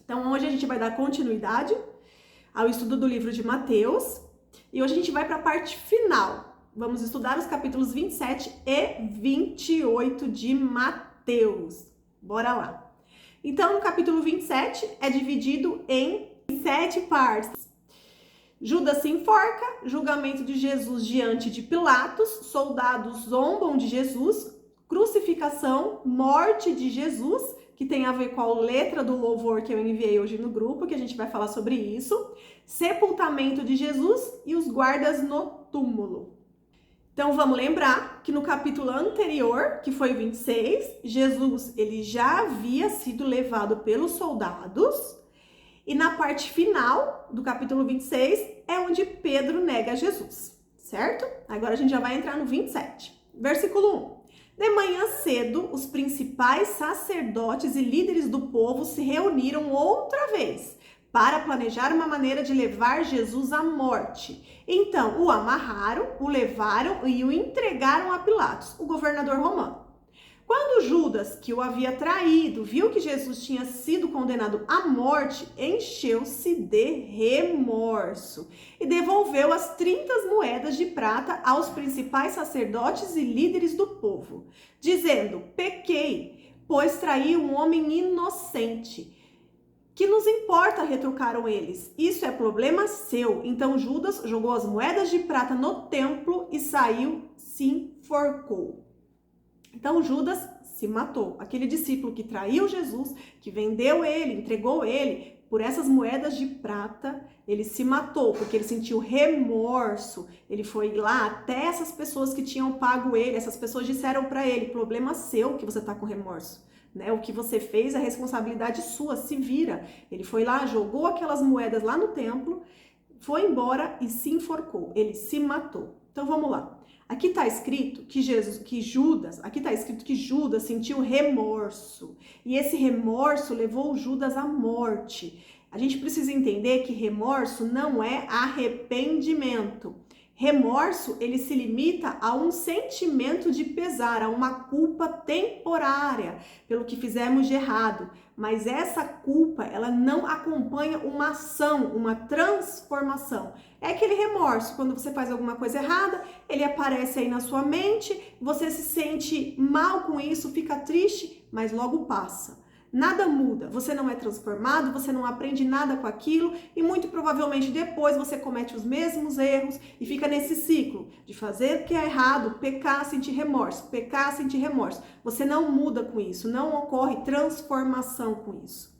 Então hoje a gente vai dar continuidade ao estudo do livro de Mateus e hoje a gente vai para a parte final. Vamos estudar os capítulos 27 e 28 de Mateus. Bora lá! Então, no capítulo 27 é dividido em 7 partes. Judas se enforca, julgamento de Jesus diante de Pilatos, soldados zombam de Jesus, crucificação, morte de Jesus, que tem a ver com a letra do louvor que eu enviei hoje no grupo, que a gente vai falar sobre isso, sepultamento de Jesus e os guardas no túmulo. Então vamos lembrar que no capítulo anterior, que foi o 26, Jesus ele já havia sido levado pelos soldados. E na parte final do capítulo 26 é onde Pedro nega Jesus, certo? Agora a gente já vai entrar no 27. Versículo 1. De manhã cedo, os principais sacerdotes e líderes do povo se reuniram outra vez para planejar uma maneira de levar Jesus à morte. Então, o amarraram, o levaram e o entregaram a Pilatos, o governador romano. Quando Judas, que o havia traído, viu que Jesus tinha sido condenado à morte, encheu-se de remorso e devolveu as 30 moedas de prata aos principais sacerdotes e líderes do povo, dizendo: pequei, pois traí um homem inocente. Que nos importa, retrucaram eles. Isso é problema seu. Então Judas jogou as moedas de prata no templo e saiu, se enforcou. Então Judas se matou. Aquele discípulo que traiu Jesus, que vendeu ele, entregou ele por essas moedas de prata, ele se matou porque ele sentiu remorso. Ele foi lá até essas pessoas que tinham pago ele, essas pessoas disseram para ele: problema seu que você tá com remorso. Né? O que você fez é responsabilidade sua, se vira. Ele foi lá, jogou aquelas moedas lá no templo, foi embora e se enforcou. Ele se matou. Então vamos lá. Aqui está escrito que Judas sentiu remorso. E esse remorso levou Judas à morte. A gente precisa entender que remorso não é arrependimento. Remorso, ele se limita a um sentimento de pesar, a uma culpa temporária pelo que fizemos de errado. Mas essa culpa, ela não acompanha uma ação, uma transformação. É aquele remorso, quando você faz alguma coisa errada, ele aparece aí na sua mente, você se sente mal com isso, fica triste, mas logo passa. Nada muda, você não é transformado, você não aprende nada com aquilo e muito provavelmente depois você comete os mesmos erros e fica nesse ciclo de fazer o que é errado, pecar, sentir remorso, pecar, sentir remorso. Você não muda com isso, não ocorre transformação com isso.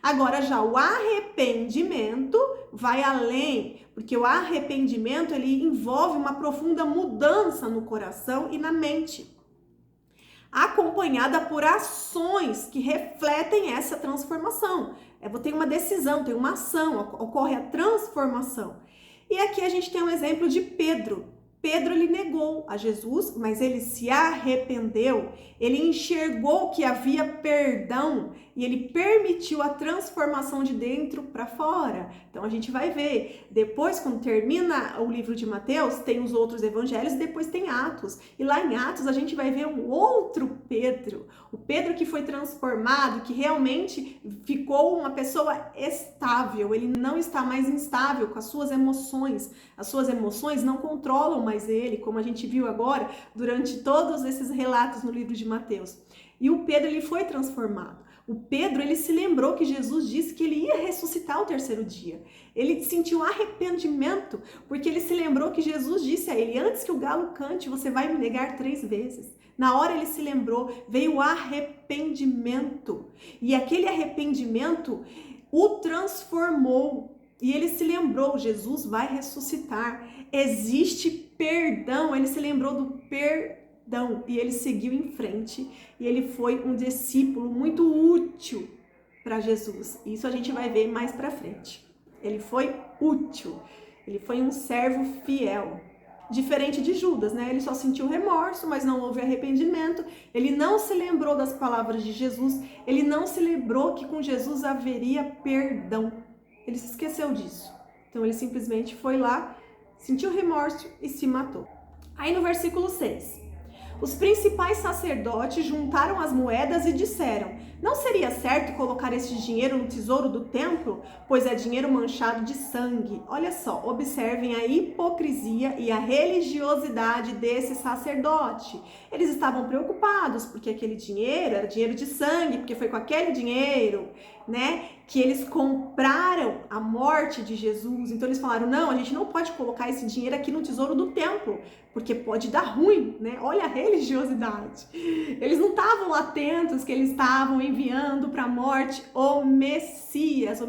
Agora já o arrependimento vai além, porque o arrependimento ele envolve uma profunda mudança no coração e na mente, acompanhada por ações que refletem essa transformação. Tem uma decisão, tem uma ação, ocorre a transformação. E aqui a gente tem um exemplo de Pedro. Pedro, ele negou a Jesus, mas ele se arrependeu, ele enxergou que havia perdão e ele permitiu a transformação de dentro para fora. Então a gente vai ver, depois quando termina o livro de Mateus, tem os outros evangelhos, depois tem Atos. E lá em Atos a gente vai ver um outro Pedro, o Pedro que foi transformado, que realmente ficou uma pessoa estável, ele não está mais instável com as suas emoções não controlam mais ele, como a gente viu agora durante todos esses relatos no livro de Mateus. E o Pedro, ele foi transformado. O Pedro, ele se lembrou que Jesus disse que ele ia ressuscitar ao terceiro dia. Ele sentiu arrependimento, porque ele se lembrou que Jesus disse a ele: antes que o galo cante, você vai me negar 3 vezes. Na hora ele se lembrou, veio o arrependimento. E aquele arrependimento o transformou. E ele se lembrou, Jesus vai ressuscitar. Existe perdão, ele se lembrou do perdão e ele seguiu em frente e ele foi um discípulo muito útil para Jesus. Isso a gente vai ver mais para frente. Ele foi útil, ele foi um servo fiel. Diferente de Judas, né? Ele só sentiu remorso, mas não houve arrependimento. Ele não se lembrou das palavras de Jesus. Ele não se lembrou que com Jesus haveria perdão. Ele se esqueceu disso. Então ele simplesmente foi lá, sentiu remorso e se matou. Aí no versículo 6. Os principais sacerdotes juntaram as moedas e disseram: Não seria certo colocar este dinheiro no tesouro do templo, pois é dinheiro manchado de sangue. Olha só, observem a hipocrisia e a religiosidade desse sacerdote. Eles estavam preocupados porque aquele dinheiro era dinheiro de sangue, porque foi com aquele dinheiro, né, que eles compraram a morte de Jesus. Então eles falaram, não, a gente não pode colocar esse dinheiro aqui no tesouro do templo, porque pode dar ruim, né? Olha a religiosidade. Eles não estavam atentos que eles estavam enviando para a morte o Messias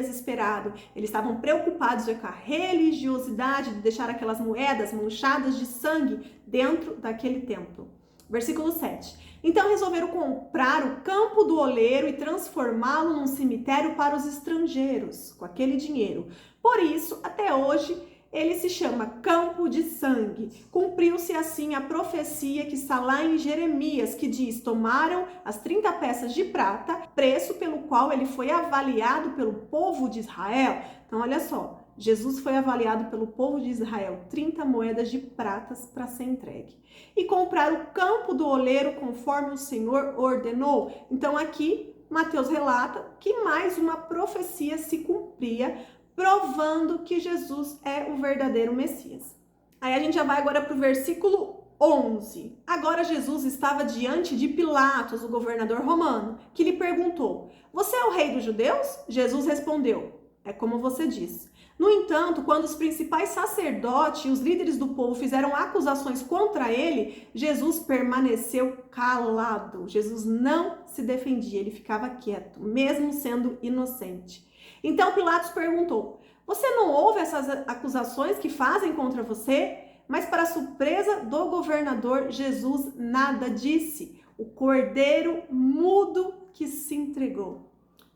esperado. Eles estavam preocupados com a religiosidade de deixar aquelas moedas manchadas de sangue dentro daquele templo. Versículo 7. Então resolveram comprar o campo do oleiro e transformá-lo num cemitério para os estrangeiros, com aquele dinheiro. Por isso, até hoje, ele se chama Campo de Sangue. Cumpriu-se assim a profecia que está lá em Jeremias, que diz, tomaram as 30 peças de prata, preço pelo qual ele foi avaliado pelo povo de Israel. Então, olha só. Jesus foi avaliado pelo povo de Israel, 30 moedas de pratas para ser entregue. E comprar o campo do oleiro conforme o Senhor ordenou. Então aqui, Mateus relata que mais uma profecia se cumpria, provando que Jesus é o verdadeiro Messias. Aí a gente já vai agora para o versículo 11. Agora Jesus estava diante de Pilatos, o governador romano, que lhe perguntou, você é o rei dos judeus? Jesus respondeu, é como você disse. No entanto, quando os principais sacerdotes e os líderes do povo fizeram acusações contra ele, Jesus permaneceu calado. Jesus não se defendia, ele ficava quieto, mesmo sendo inocente. Então Pilatos perguntou, você não ouve essas acusações que fazem contra você? Mas para surpresa do governador, Jesus nada disse. O cordeiro mudo que se entregou.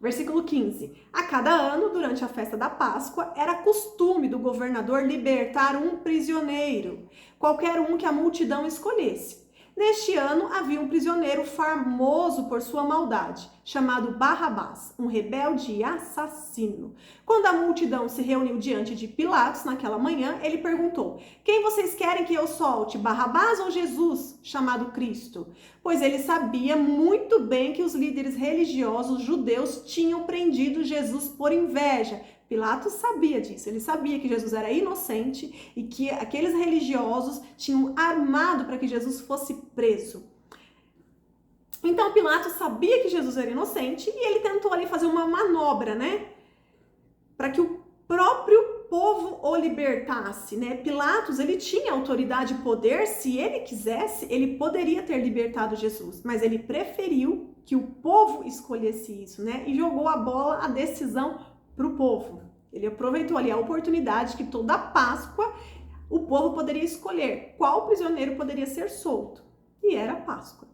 Versículo 15. A cada ano, durante a festa da Páscoa, era costume do governador libertar um prisioneiro, qualquer um que a multidão escolhesse. Neste ano, havia um prisioneiro famoso por sua maldade, chamado Barrabás, um rebelde e assassino. Quando a multidão se reuniu diante de Pilatos naquela manhã, ele perguntou, quem vocês querem que eu solte, Barrabás ou Jesus, chamado Cristo? Pois ele sabia muito bem que os líderes religiosos judeus tinham prendido Jesus por inveja. Pilatos sabia disso, ele sabia que Jesus era inocente e que aqueles religiosos tinham armado para que Jesus fosse preso. Então Pilatos sabia que Jesus era inocente e ele tentou ali fazer uma manobra, né? Para que o próprio povo o libertasse, né? Pilatos, ele tinha autoridade e poder, se ele quisesse, ele poderia ter libertado Jesus, mas ele preferiu que o povo escolhesse isso, né? E jogou a bola, a decisão para o povo. Ele aproveitou ali a oportunidade que toda Páscoa o povo poderia escolher qual prisioneiro poderia ser solto. E era a Páscoa.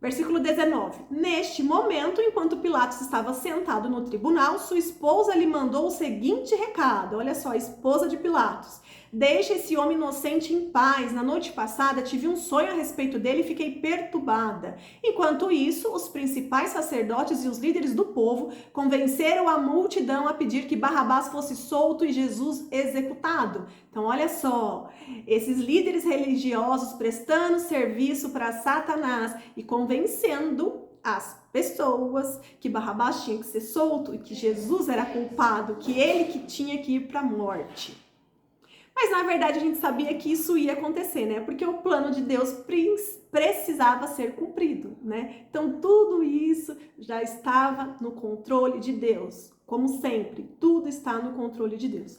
Versículo 19. Neste momento, enquanto Pilatos estava sentado no tribunal, sua esposa lhe mandou o seguinte recado. Olha só, a esposa de Pilatos. Deixa esse homem inocente em paz. Na noite passada, tive um sonho a respeito dele e fiquei perturbada. Enquanto isso, os principais sacerdotes e os líderes do povo convenceram a multidão a pedir que Barrabás fosse solto e Jesus executado. Então, olha só, esses líderes religiosos prestando serviço para Satanás e convencendo as pessoas que Barrabás tinha que ser solto e que Jesus era culpado, que ele que tinha que ir para a morte. Mas na verdade a gente sabia que isso ia acontecer, né? Porque o plano de Deus precisava ser cumprido, né? Então tudo isso já estava no controle de Deus. Como sempre, tudo está no controle de Deus.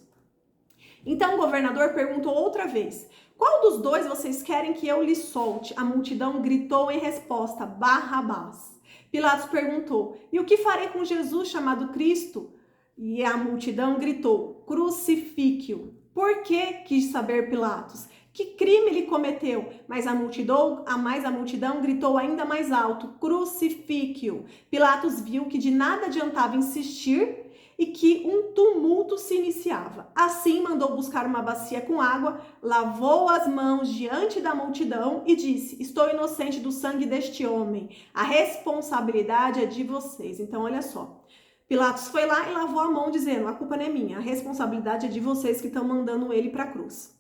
Então o governador perguntou outra vez, qual dos dois vocês querem que eu lhe solte? A multidão gritou em resposta, Barrabás. Pilatos perguntou, e o que farei com Jesus chamado Cristo? E a multidão gritou, crucifique-o. Por que quis saber Pilatos? Que crime ele cometeu? Mas a multidão gritou ainda mais alto, crucifique-o. Pilatos viu que de nada adiantava insistir e que um tumulto se iniciava. Assim mandou buscar uma bacia com água, lavou as mãos diante da multidão e disse, estou inocente do sangue deste homem, a responsabilidade é de vocês. Então olha só, Pilatos foi lá e lavou a mão dizendo, a culpa não é minha, a responsabilidade é de vocês que estão mandando ele para a cruz.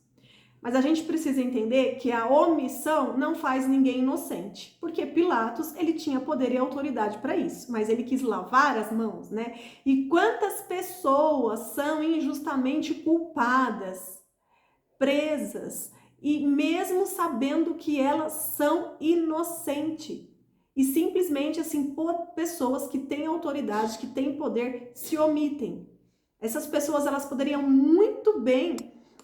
Mas a gente precisa entender que a omissão não faz ninguém inocente, porque Pilatos, ele tinha poder e autoridade para isso, mas ele quis lavar as mãos, né? E quantas pessoas são injustamente culpadas, presas, e mesmo sabendo que elas são inocentes, e simplesmente assim, por pessoas que têm autoridade, que têm poder, se omitem. Essas pessoas, elas poderiam muito bem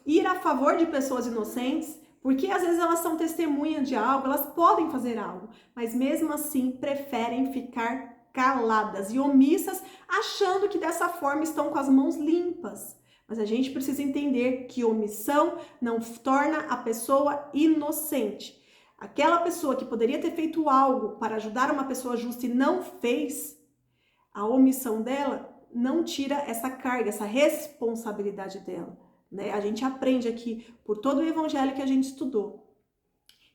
ir a favor de pessoas inocentes, porque às vezes elas são testemunhas de algo, elas podem fazer algo, mas mesmo assim preferem ficar caladas e omissas, achando que dessa forma estão com as mãos limpas. Mas a gente precisa entender que omissão não torna a pessoa inocente. Aquela pessoa que poderia ter feito algo para ajudar uma pessoa justa e não fez, a omissão dela não tira essa carga, essa responsabilidade dela, né? A gente aprende aqui, por todo o evangelho que a gente estudou,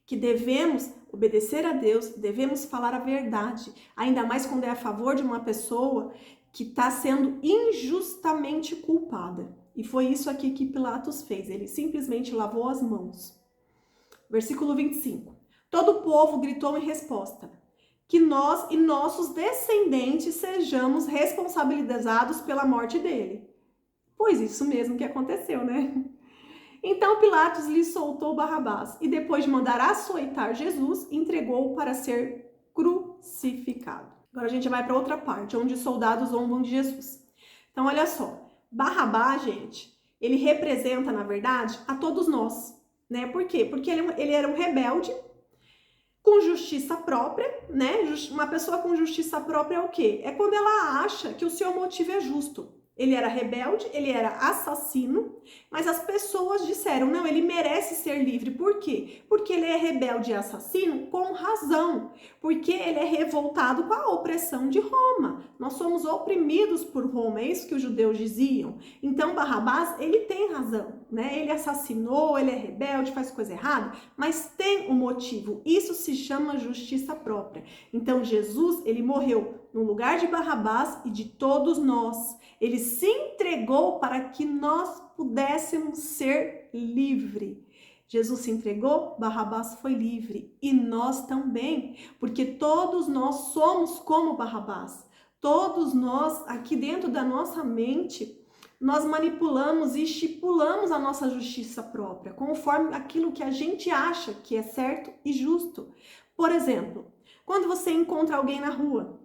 que devemos obedecer a Deus, devemos falar a verdade, ainda mais quando é a favor de uma pessoa que está sendo injustamente culpada. E foi isso aqui que Pilatos fez, ele simplesmente lavou as mãos. Versículo 25. Todo o povo gritou em resposta: que nós e nossos descendentes sejamos responsabilizados pela morte dele. Pois isso mesmo que aconteceu, né? Então Pilatos lhe soltou Barrabás e depois de mandar açoitar Jesus, entregou-o para ser crucificado. Agora a gente vai para outra parte, onde os soldados zombam de Jesus. Então olha só, Barrabás, gente, ele representa, na verdade, a todos nós, né? Por quê? Porque ele era um rebelde, com justiça própria, né? Uma pessoa com justiça própria é o quê? É quando ela acha que o seu motivo é justo. Ele era rebelde, ele era assassino, mas as pessoas disseram, não, ele merece ser livre. Por quê? Porque ele é rebelde e assassino com razão, porque ele é revoltado com a opressão de Roma. Nós somos oprimidos por Roma, é isso que os judeus diziam. Então Barrabás, ele tem razão, né? Ele assassinou, ele é rebelde, faz coisa errada, mas tem um motivo. Isso se chama justiça própria. Então Jesus, ele morreu no lugar de Barrabás e de todos nós. Ele se entregou para que nós pudéssemos ser livres. Jesus se entregou, Barrabás foi livre. E nós também, porque todos nós somos como Barrabás. Todos nós, aqui dentro da nossa mente, nós manipulamos e estipulamos a nossa justiça própria, conforme aquilo que a gente acha que é certo e justo. Por exemplo, quando você encontra alguém na rua,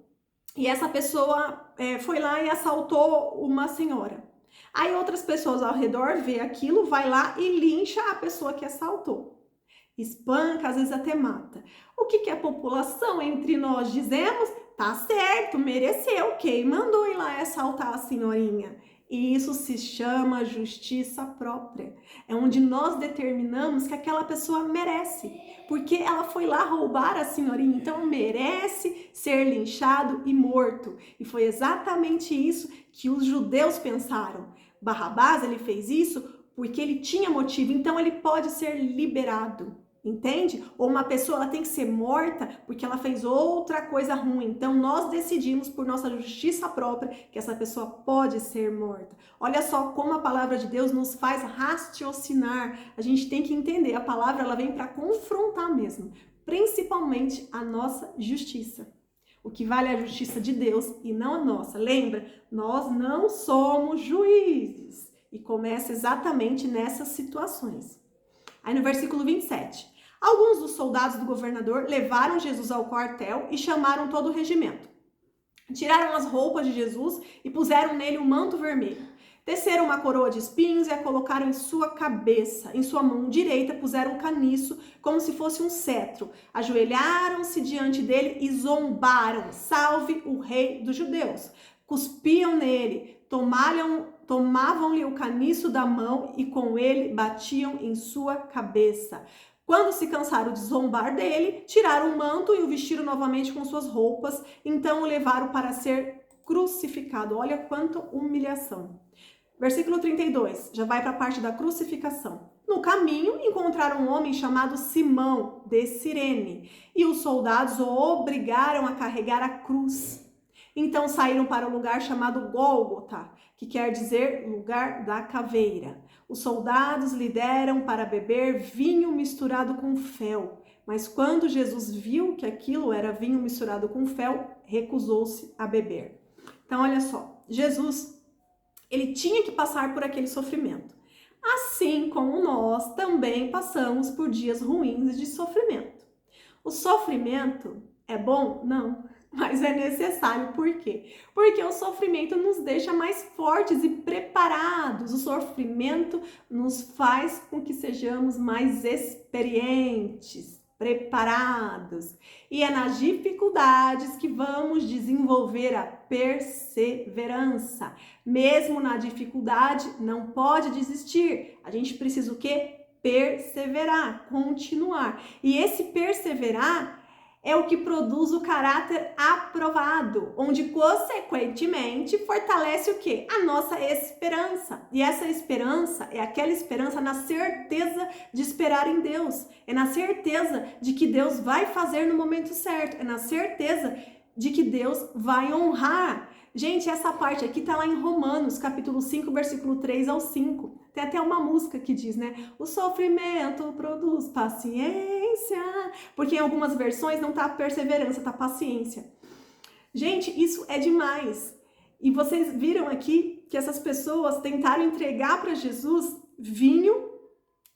e essa pessoa foi lá e assaltou uma senhora. Aí outras pessoas ao redor vê aquilo, vai lá e lincha a pessoa que assaltou. Espanca, às vezes até mata. O que a população entre nós dizemos? Tá certo, mereceu. Quem mandou ir lá assaltar a senhorinha? E isso se chama justiça própria. É onde nós determinamos que aquela pessoa merece, porque ela foi lá roubar a senhorinha, então merece ser linchado e morto. E foi exatamente isso que os judeus pensaram. Barrabás, ele fez isso porque ele tinha motivo, então ele pode ser liberado. Entende? Ou uma pessoa, ela tem que ser morta porque ela fez outra coisa ruim. Então nós decidimos por nossa justiça própria que essa pessoa pode ser morta. Olha só como a palavra de Deus nos faz raciocinar. A gente tem que entender, a palavra ela vem para confrontar mesmo, principalmente a nossa justiça. O que vale é a justiça de Deus e não a nossa. Lembra? Nós não somos juízes. E começa exatamente nessas situações. Aí no versículo 27. Alguns dos soldados do governador levaram Jesus ao quartel e chamaram todo o regimento. Tiraram as roupas de Jesus e puseram nele um manto vermelho. Teceram uma coroa de espinhos e a colocaram em sua cabeça. Em sua mão direita puseram um caniço, como se fosse um cetro. Ajoelharam-se diante dele e zombaram. Salve o rei dos judeus. Cuspiam nele, tomavam-lhe o caniço da mão e com ele batiam em sua cabeça. Quando se cansaram de zombar dele, tiraram o manto e o vestiram novamente com suas roupas, então o levaram para ser crucificado. Olha quanta humilhação. Versículo 32, já vai para a parte da crucificação. No caminho, encontraram um homem chamado Simão, de Cirene, e os soldados o obrigaram a carregar a cruz. Então saíram para um lugar chamado Gólgota, que quer dizer lugar da caveira. Os soldados lhe deram para beber vinho misturado com fel, mas quando Jesus viu que aquilo era vinho misturado com fel, recusou-se a beber. Então, olha só, Jesus, ele tinha que passar por aquele sofrimento. Assim como nós também passamos por dias ruins de sofrimento. O sofrimento é bom? Não, mas é necessário. Por quê? Porque o sofrimento nos deixa mais fortes e preparados. O sofrimento nos faz com que sejamos mais experientes, preparados. E é nas dificuldades que vamos desenvolver a perseverança. Mesmo na dificuldade, não pode desistir. A gente precisa o quê? Perseverar, continuar. E esse perseverar é o que produz o caráter aprovado, onde consequentemente fortalece o quê? A nossa esperança. E essa esperança é aquela esperança na certeza de esperar em Deus, é na certeza de que Deus vai fazer no momento certo, é na certeza de que Deus vai honrar. Gente, essa parte aqui tá lá em Romanos, capítulo 5, versículo 3 ao 5. Tem até uma música que diz, né? O sofrimento produz paciência. Porque em algumas versões não tá perseverança, tá paciência. Gente, isso é demais. E vocês viram aqui que essas pessoas tentaram entregar para Jesus vinho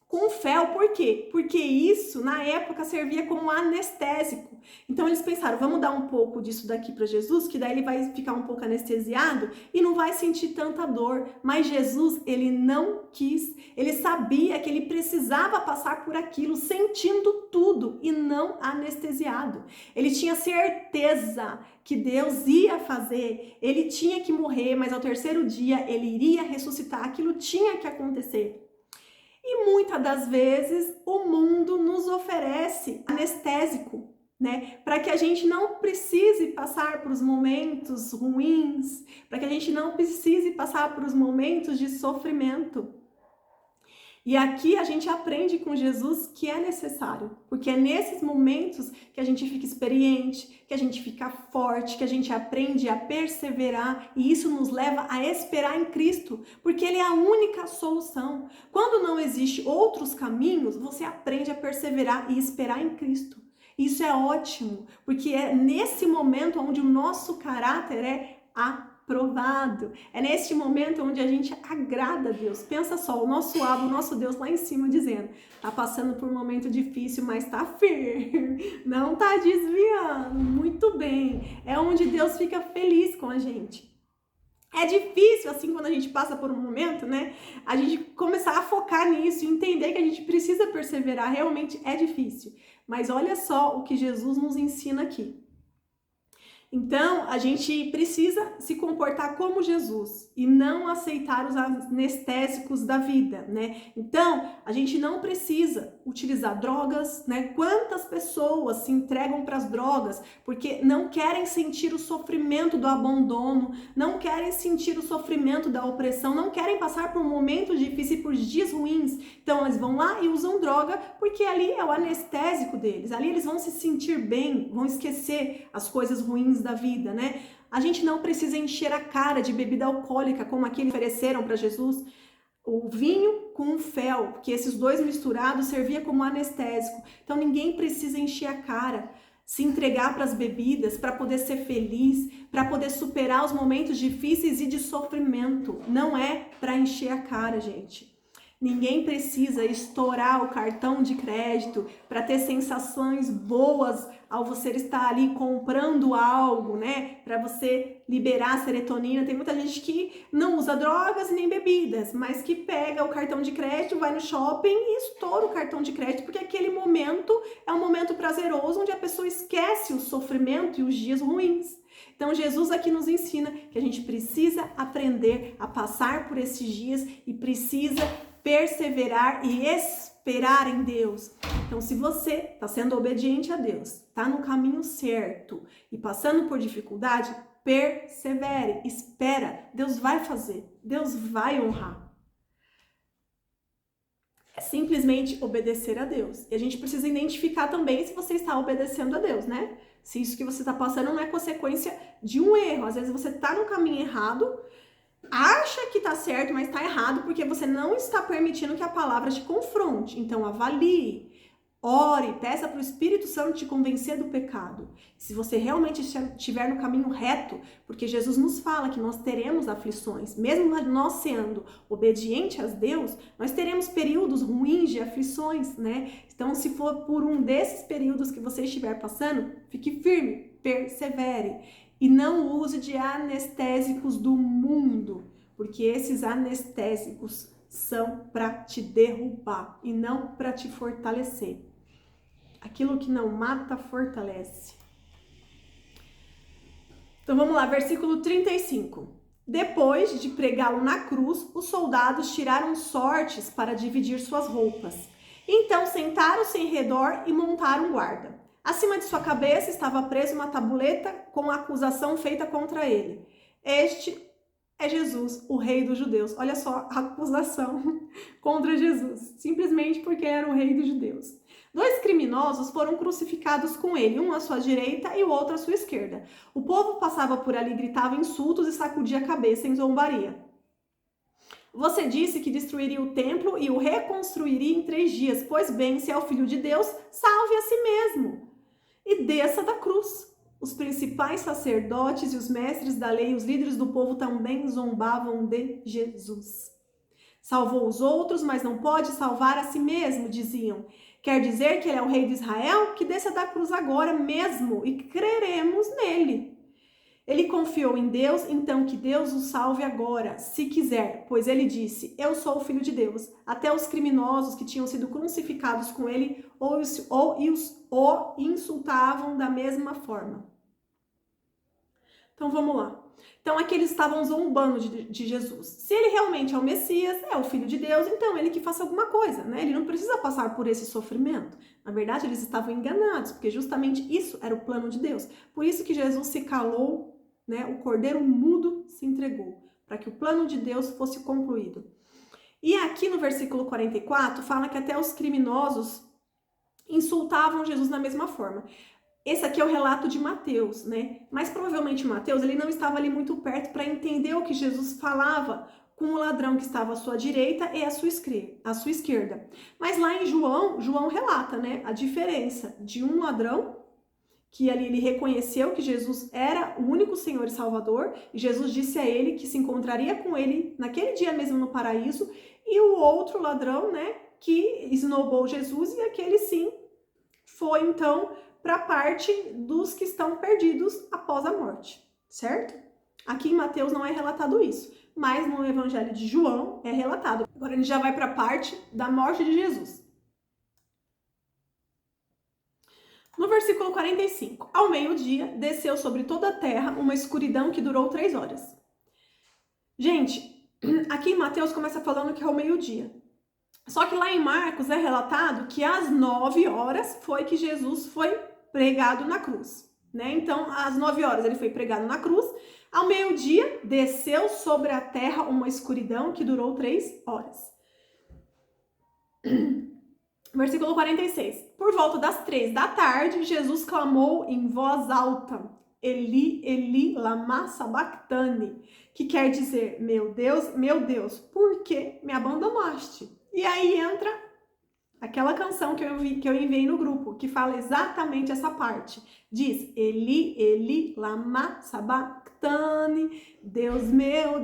com fel. Por quê? Porque isso, na época, servia como anestésico. Então, eles pensaram, vamos dar um pouco disso daqui para Jesus, que daí ele vai ficar um pouco anestesiado e não vai sentir tanta dor. Mas Jesus, ele não quis. Ele sabia que ele precisava passar por aquilo, sentindo tudo e não anestesiado. Ele tinha certeza que Deus ia fazer. Ele tinha que morrer, mas ao terceiro dia ele iria ressuscitar. Aquilo tinha que acontecer. E muitas das vezes o mundo nos oferece anestésico, né? Para que a gente não precise passar por os momentos ruins, para que a gente não precise passar por os momentos de sofrimento. E aqui a gente aprende com Jesus que é necessário, porque é nesses momentos que a gente fica experiente, que a gente fica forte, que a gente aprende a perseverar, e isso nos leva a esperar em Cristo, porque Ele é a única solução. Quando não existe outros caminhos, você aprende a perseverar e esperar em Cristo. Isso é ótimo, porque é nesse momento onde o nosso caráter é aprovado. É neste momento onde a gente agrada a Deus. Pensa só, o nosso Abba, o nosso Deus lá em cima dizendo, tá passando por um momento difícil, mas tá firme, não tá desviando, muito bem. É onde Deus fica feliz com a gente. É difícil, assim, quando a gente passa por um momento, né, a gente começar a focar nisso e entender que a gente precisa perseverar, realmente é difícil. Mas olha só o que Jesus nos ensina aqui. Então, a gente precisa se comportar como Jesus e não aceitar os anestésicos da vida, né? Então, a gente não precisa utilizar drogas, né? Quantas pessoas se entregam para as drogas porque não querem sentir o sofrimento do abandono, não querem sentir o sofrimento da opressão, não querem passar por momentos difíceis, por dias ruins. Então, eles vão lá e usam droga porque ali é o anestésico deles. Ali eles vão se sentir bem, vão esquecer as coisas ruins da vida, né? A gente não precisa encher a cara de bebida alcoólica como aqueles ofereceram para Jesus, o vinho com o fel, que esses dois misturados servia como anestésico. Então ninguém precisa encher a cara, se entregar para as bebidas, para poder ser feliz, para poder superar os momentos difíceis e de sofrimento. Não é para encher a cara, gente. Ninguém precisa estourar o cartão de crédito para ter sensações boas ao você estar ali comprando algo, né? Para você liberar a serotonina. Tem muita gente que não usa drogas nem bebidas, mas que pega o cartão de crédito, vai no shopping e estoura o cartão de crédito, porque aquele momento é um momento prazeroso onde a pessoa esquece o sofrimento e os dias ruins. Então, Jesus aqui nos ensina que a gente precisa aprender a passar por esses dias e precisa perseverar e esperar em Deus. Então, se você está sendo obediente a Deus, está no caminho certo e passando por dificuldade, persevere, espera. Deus vai fazer, Deus vai honrar. É simplesmente obedecer a Deus. E a gente precisa identificar também se você está obedecendo a Deus, né? Se isso que você está passando não é consequência de um erro. Às vezes você está no caminho errado, acha que tá certo, mas tá errado porque você não está permitindo que a palavra te confronte. Então, avalie, ore, peça para o Espírito Santo te convencer do pecado. Se você realmente estiver no caminho reto, porque Jesus nos fala que nós teremos aflições, mesmo nós sendo obedientes a Deus, nós teremos períodos ruins de aflições, né? Então, se for por um desses períodos que você estiver passando, fique firme, persevere. E não use de anestésicos do mundo, porque esses anestésicos são para te derrubar e não para te fortalecer. Aquilo que não mata, fortalece. Então vamos lá, versículo 35. Depois de pregá-lo na cruz, os soldados tiraram sortes para dividir suas roupas. Então sentaram-se em redor e montaram guarda. Acima de sua cabeça estava presa uma tabuleta com a acusação feita contra ele. Este é Jesus, o rei dos judeus. Olha só a acusação contra Jesus, simplesmente porque ele era o rei dos judeus. 2 criminosos foram crucificados com ele, um à sua direita e o outro à sua esquerda. O povo passava por ali, gritava insultos e sacudia a cabeça em zombaria. Você disse que destruiria o templo e o reconstruiria em 3 dias. Pois bem, se é o Filho de Deus, salve a si mesmo e desça da cruz. Os principais sacerdotes e os mestres da lei e os líderes do povo também zombavam de Jesus. Salvou os outros, mas não pode salvar a si mesmo, diziam. Quer dizer que ele é o rei de Israel? Que desça da cruz agora mesmo e creremos nele. Ele confiou em Deus, então que Deus o salve agora, se quiser, pois ele disse, eu sou o Filho de Deus. Até os criminosos que tinham sido crucificados com ele o insultavam da mesma forma. Então vamos lá. Então aqui eles estavam zombando de Jesus. Se ele realmente é o Messias, é o Filho de Deus, então ele que faça alguma coisa, né? Ele não precisa passar por esse sofrimento. Na verdade, eles estavam enganados, porque justamente isso era o plano de Deus. Por isso que Jesus se calou, né? O cordeiro mudo se entregou, para que o plano de Deus fosse concluído. E aqui no versículo 44, fala que até os criminosos insultavam Jesus da mesma forma. Esse aqui é o relato de Mateus, né? Mas provavelmente Mateus, ele não estava ali muito perto para entender o que Jesus falava com o ladrão que estava à sua direita e à sua esquerda. Mas lá em João relata, né, a diferença de um ladrão, que ali ele reconheceu que Jesus era o único Senhor e Salvador, e Jesus disse a ele que se encontraria com ele naquele dia mesmo no paraíso, e o outro ladrão, né, que esnobou Jesus, e aquele sim foi então para a parte dos que estão perdidos após a morte, certo? Aqui em Mateus não é relatado isso, mas no Evangelho de João é relatado. Agora a gente já vai para a parte da morte de Jesus. No versículo 45, ao meio-dia, desceu sobre toda a terra uma escuridão que durou 3 horas. Gente, aqui em Mateus começa falando que é ao meio-dia. Só que lá em Marcos é relatado que às 9 horas foi que Jesus foi pregado na cruz, né? Então, às 9 horas ele foi pregado na cruz, ao meio-dia desceu sobre a terra uma escuridão que durou 3 horas. Versículo 46. Por volta das 3 da tarde, Jesus clamou em voz alta, Eli, Eli, lama sabachthani, que quer dizer, meu Deus, por que me abandonaste? E aí entra aquela canção que eu enviei no grupo, que fala exatamente essa parte. Diz, Eli, Eli, lama sabachthani, Deus meu,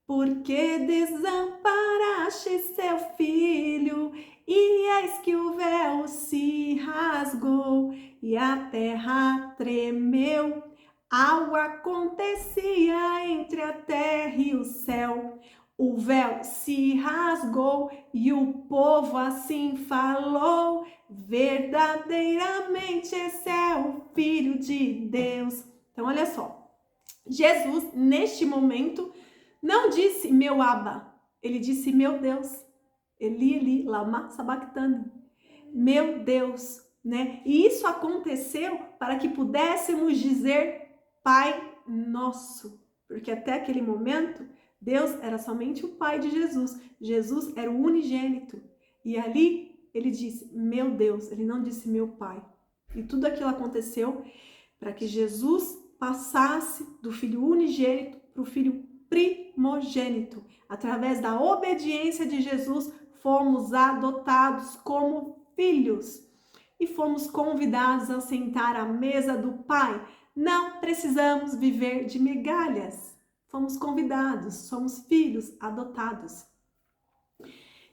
por que desamparaste seu filho? E eis que o véu se rasgou e a terra tremeu. Algo acontecia entre a terra e o céu. O véu se rasgou e o povo assim falou, verdadeiramente esse é o Filho de Deus. Então, olha só, Jesus, neste momento, não disse meu Abba, ele disse meu Deus, Eli, Eli, lama sabachthani, meu Deus, né? E isso aconteceu para que pudéssemos dizer Pai Nosso, porque até aquele momento, Deus era somente o Pai de Jesus. Jesus era o unigênito. E ali ele disse, meu Deus, ele não disse meu Pai. E tudo aquilo aconteceu para que Jesus passasse do Filho unigênito para o Filho primogênito. Através da obediência de Jesus, fomos adotados como filhos e fomos convidados a sentar à mesa do Pai. Não precisamos viver de migalhas. Fomos convidados, somos filhos adotados.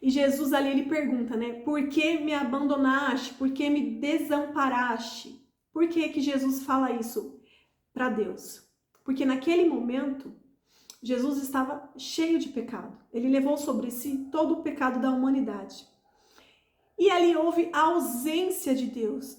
E Jesus ali, ele pergunta, né? Por que me abandonaste? Por que me desamparaste? Por que que Jesus fala isso para Deus? Porque naquele momento, Jesus estava cheio de pecado. Ele levou sobre si todo o pecado da humanidade. E ali houve a ausência de Deus.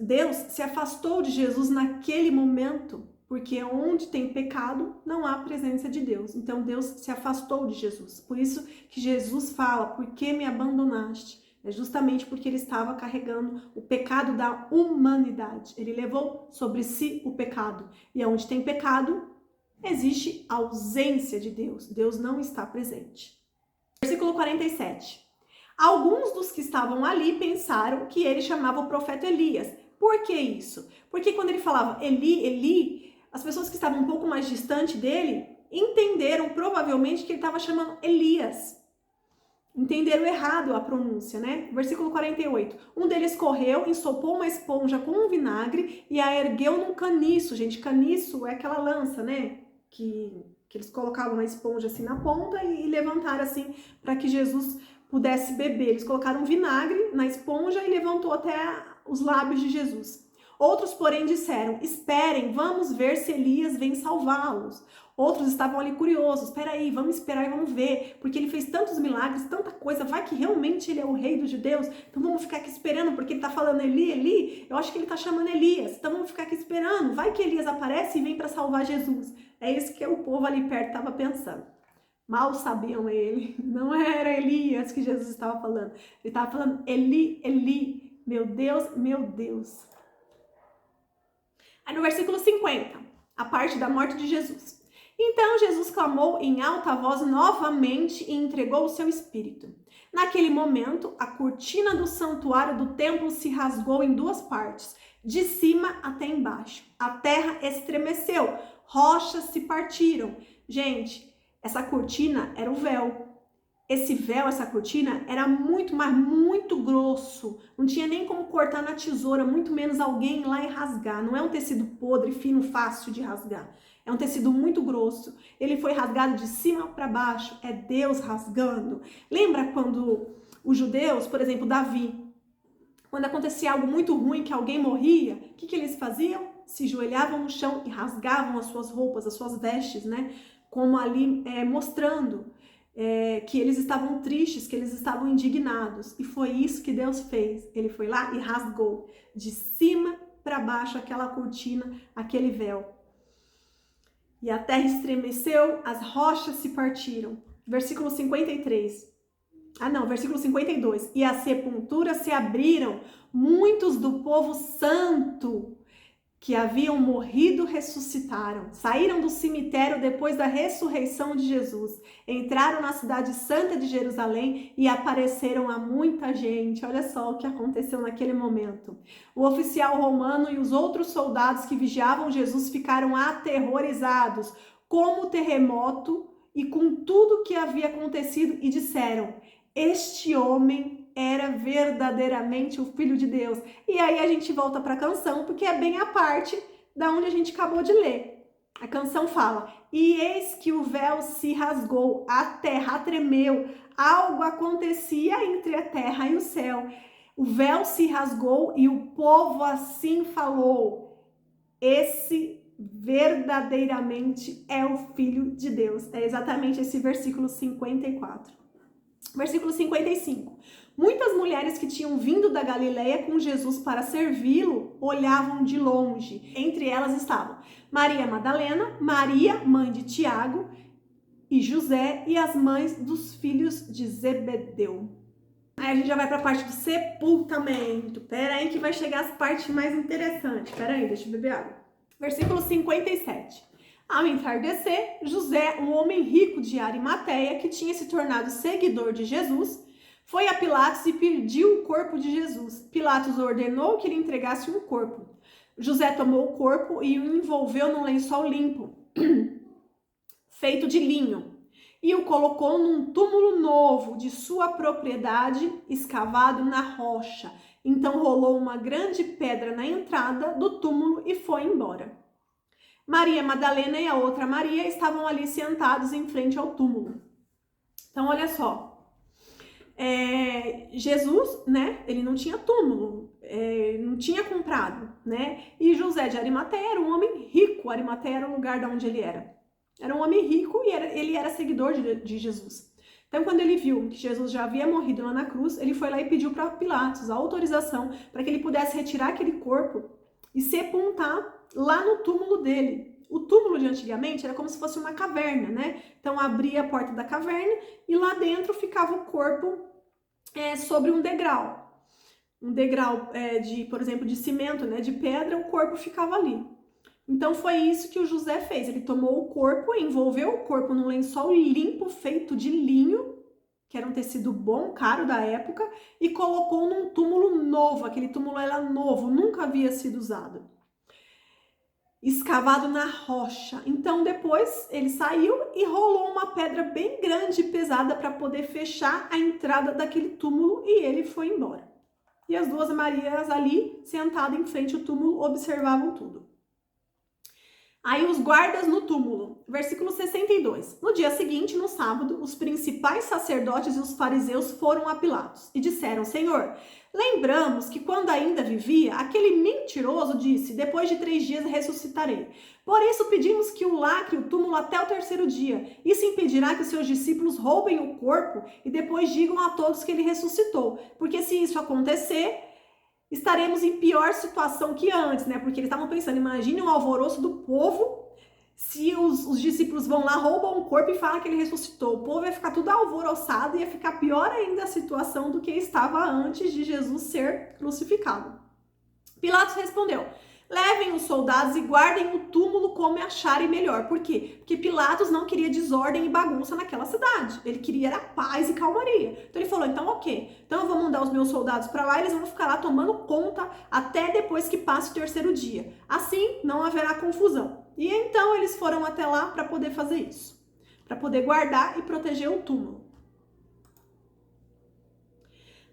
Deus se afastou de Jesus naquele momento, porque onde tem pecado, não há presença de Deus. Então Deus se afastou de Jesus. Por isso que Jesus fala, por que me abandonaste? É justamente porque ele estava carregando o pecado da humanidade. Ele levou sobre si o pecado. E onde tem pecado, existe ausência de Deus. Deus não está presente. Versículo 47. Alguns dos que estavam ali pensaram que ele chamava o profeta Elias. Por que isso? Porque quando ele falava Eli, Eli, as pessoas que estavam um pouco mais distante dele entenderam provavelmente que ele estava chamando Elias. Entenderam errado a pronúncia, né? Versículo 48. Um deles correu, ensopou uma esponja com um vinagre e a ergueu num caniço. Gente, caniço é aquela lança, né? Que eles colocavam uma esponja assim na ponta e levantaram assim para que Jesus pudesse beber. Eles colocaram vinagre na esponja e levantou até os lábios de Jesus. Outros, porém, disseram, esperem, vamos ver se Elias vem salvá-los. Outros estavam ali curiosos, espera aí, vamos esperar e vamos ver, porque ele fez tantos milagres, tanta coisa, vai que realmente ele é o rei dos judeus, então vamos ficar aqui esperando, porque ele tá falando Eli, Eli, eu acho que ele tá chamando Elias, então vamos ficar aqui esperando, vai que Elias aparece e vem para salvar Jesus. É isso que o povo ali perto estava pensando. Mal sabiam ele, não era Elias que Jesus estava falando, ele estava falando Eli, Eli, meu Deus, meu Deus. Aí no versículo 50, a parte da morte de Jesus. Então Jesus clamou em alta voz novamente e entregou o seu espírito. Naquele momento, a cortina do santuário do templo se rasgou em duas partes, de cima até embaixo. A terra estremeceu, rochas se partiram. Gente, essa cortina era o véu. Esse véu, essa cortina, era muito, mas muito grosso. Não tinha nem como cortar na tesoura, muito menos alguém ir lá e rasgar. Não é um tecido podre, fino, fácil de rasgar. É um tecido muito grosso. Ele foi rasgado de cima para baixo. É Deus rasgando. Lembra quando os judeus, por exemplo, Davi, quando acontecia algo muito ruim, que alguém morria, o que eles faziam? Se joelhavam no chão e rasgavam as suas roupas, as suas vestes, né? Como ali mostrando que eles estavam tristes, que eles estavam indignados. E foi isso que Deus fez. Ele foi lá e rasgou de cima para baixo aquela cortina, aquele véu. E a terra estremeceu, as rochas se partiram. Versículo 53. Versículo 52. E as sepulturas se abriram, muitos do povo santo que haviam morrido ressuscitaram, saíram do cemitério depois da ressurreição de Jesus, entraram na cidade santa de Jerusalém e apareceram a muita gente. Olha só o que aconteceu naquele momento. O oficial romano e os outros soldados que vigiavam Jesus ficaram aterrorizados com o terremoto e com tudo que havia acontecido e disseram: este homem era verdadeiramente o Filho de Deus. E aí a gente volta para a canção, porque é bem a parte da onde a gente acabou de ler. A canção fala: e eis que o véu se rasgou, a terra tremeu, algo acontecia entre a terra e o céu. O véu se rasgou e o povo assim falou: esse verdadeiramente é o Filho de Deus. É exatamente esse versículo 54. Versículo 55. Muitas mulheres que tinham vindo da Galileia com Jesus para servi-lo olhavam de longe. Entre elas estavam Maria Madalena, Maria, mãe de Tiago e José, e as mães dos filhos de Zebedeu. Aí a gente já vai para a parte do sepultamento. Pera aí que vai chegar as partes mais interessantes. Pera aí, deixa eu beber água. Versículo 57. Ao entardecer, José, um homem rico de Arimateia, que tinha se tornado seguidor de Jesus, foi a Pilatos e pediu o corpo de Jesus. Pilatos ordenou que lhe entregasse um corpo. José tomou o corpo e o envolveu num lençol limpo. feito de linho, e o colocou num túmulo novo de sua propriedade, escavado na rocha. Então rolou uma grande pedra na entrada do túmulo e foi embora. Maria Madalena e a outra Maria estavam ali sentados em frente ao túmulo. Então, olha só, Jesus, né, ele não tinha túmulo, não tinha comprado, né, e José de Arimateia era um homem rico. Arimateia era o lugar de onde ele era. Era um homem rico e ele era seguidor de Jesus. Então, quando ele viu que Jesus já havia morrido lá na cruz, ele foi lá e pediu para Pilatos a autorização para que ele pudesse retirar aquele corpo e sepultar lá no túmulo dele. O túmulo de antigamente era como se fosse uma caverna, né? Então, abria a porta da caverna e lá dentro ficava o corpo sobre um degrau. Um degrau, por exemplo, de cimento, né? De pedra, o corpo ficava ali. Então, foi isso que o José fez. Ele tomou o corpo, envolveu o corpo num lençol limpo, feito de linho, que era um tecido bom, caro da época, e colocou num túmulo novo. Aquele túmulo era novo, nunca havia sido usado. Escavado na rocha. Então, depois ele saiu e rolou uma pedra bem grande e pesada para poder fechar a entrada daquele túmulo e ele foi embora. E as duas Marias ali, sentadas em frente ao túmulo, observavam tudo. Aí os guardas no túmulo, versículo 62. No dia seguinte, no sábado, os principais sacerdotes e os fariseus foram a Pilatos e disseram: Senhor, lembramos que quando ainda vivia, aquele mentiroso disse: depois de 3 dias ressuscitarei. Por isso pedimos que o lacre o túmulo até o 3º dia. Isso impedirá que os seus discípulos roubem o corpo e depois digam a todos que ele ressuscitou. Porque se isso acontecer, estaremos em pior situação que antes, né? Porque eles estavam pensando, imagine um alvoroço do povo, se os discípulos vão lá, roubam o corpo e falam que ele ressuscitou. O povo ia ficar tudo alvoroçado e ia ficar pior ainda a situação do que estava antes de Jesus ser crucificado. Pilatos respondeu: levem os soldados e guardem o túmulo como acharem melhor. Por quê? Porque Pilatos não queria desordem e bagunça naquela cidade. Ele queria era paz e calmaria. Então ele falou, então ok, então eu vou mandar os meus soldados para lá e eles vão ficar lá tomando conta até depois que passe o 3º dia. Assim não haverá confusão. E então eles foram até lá para poder fazer isso. Para poder guardar e proteger o túmulo.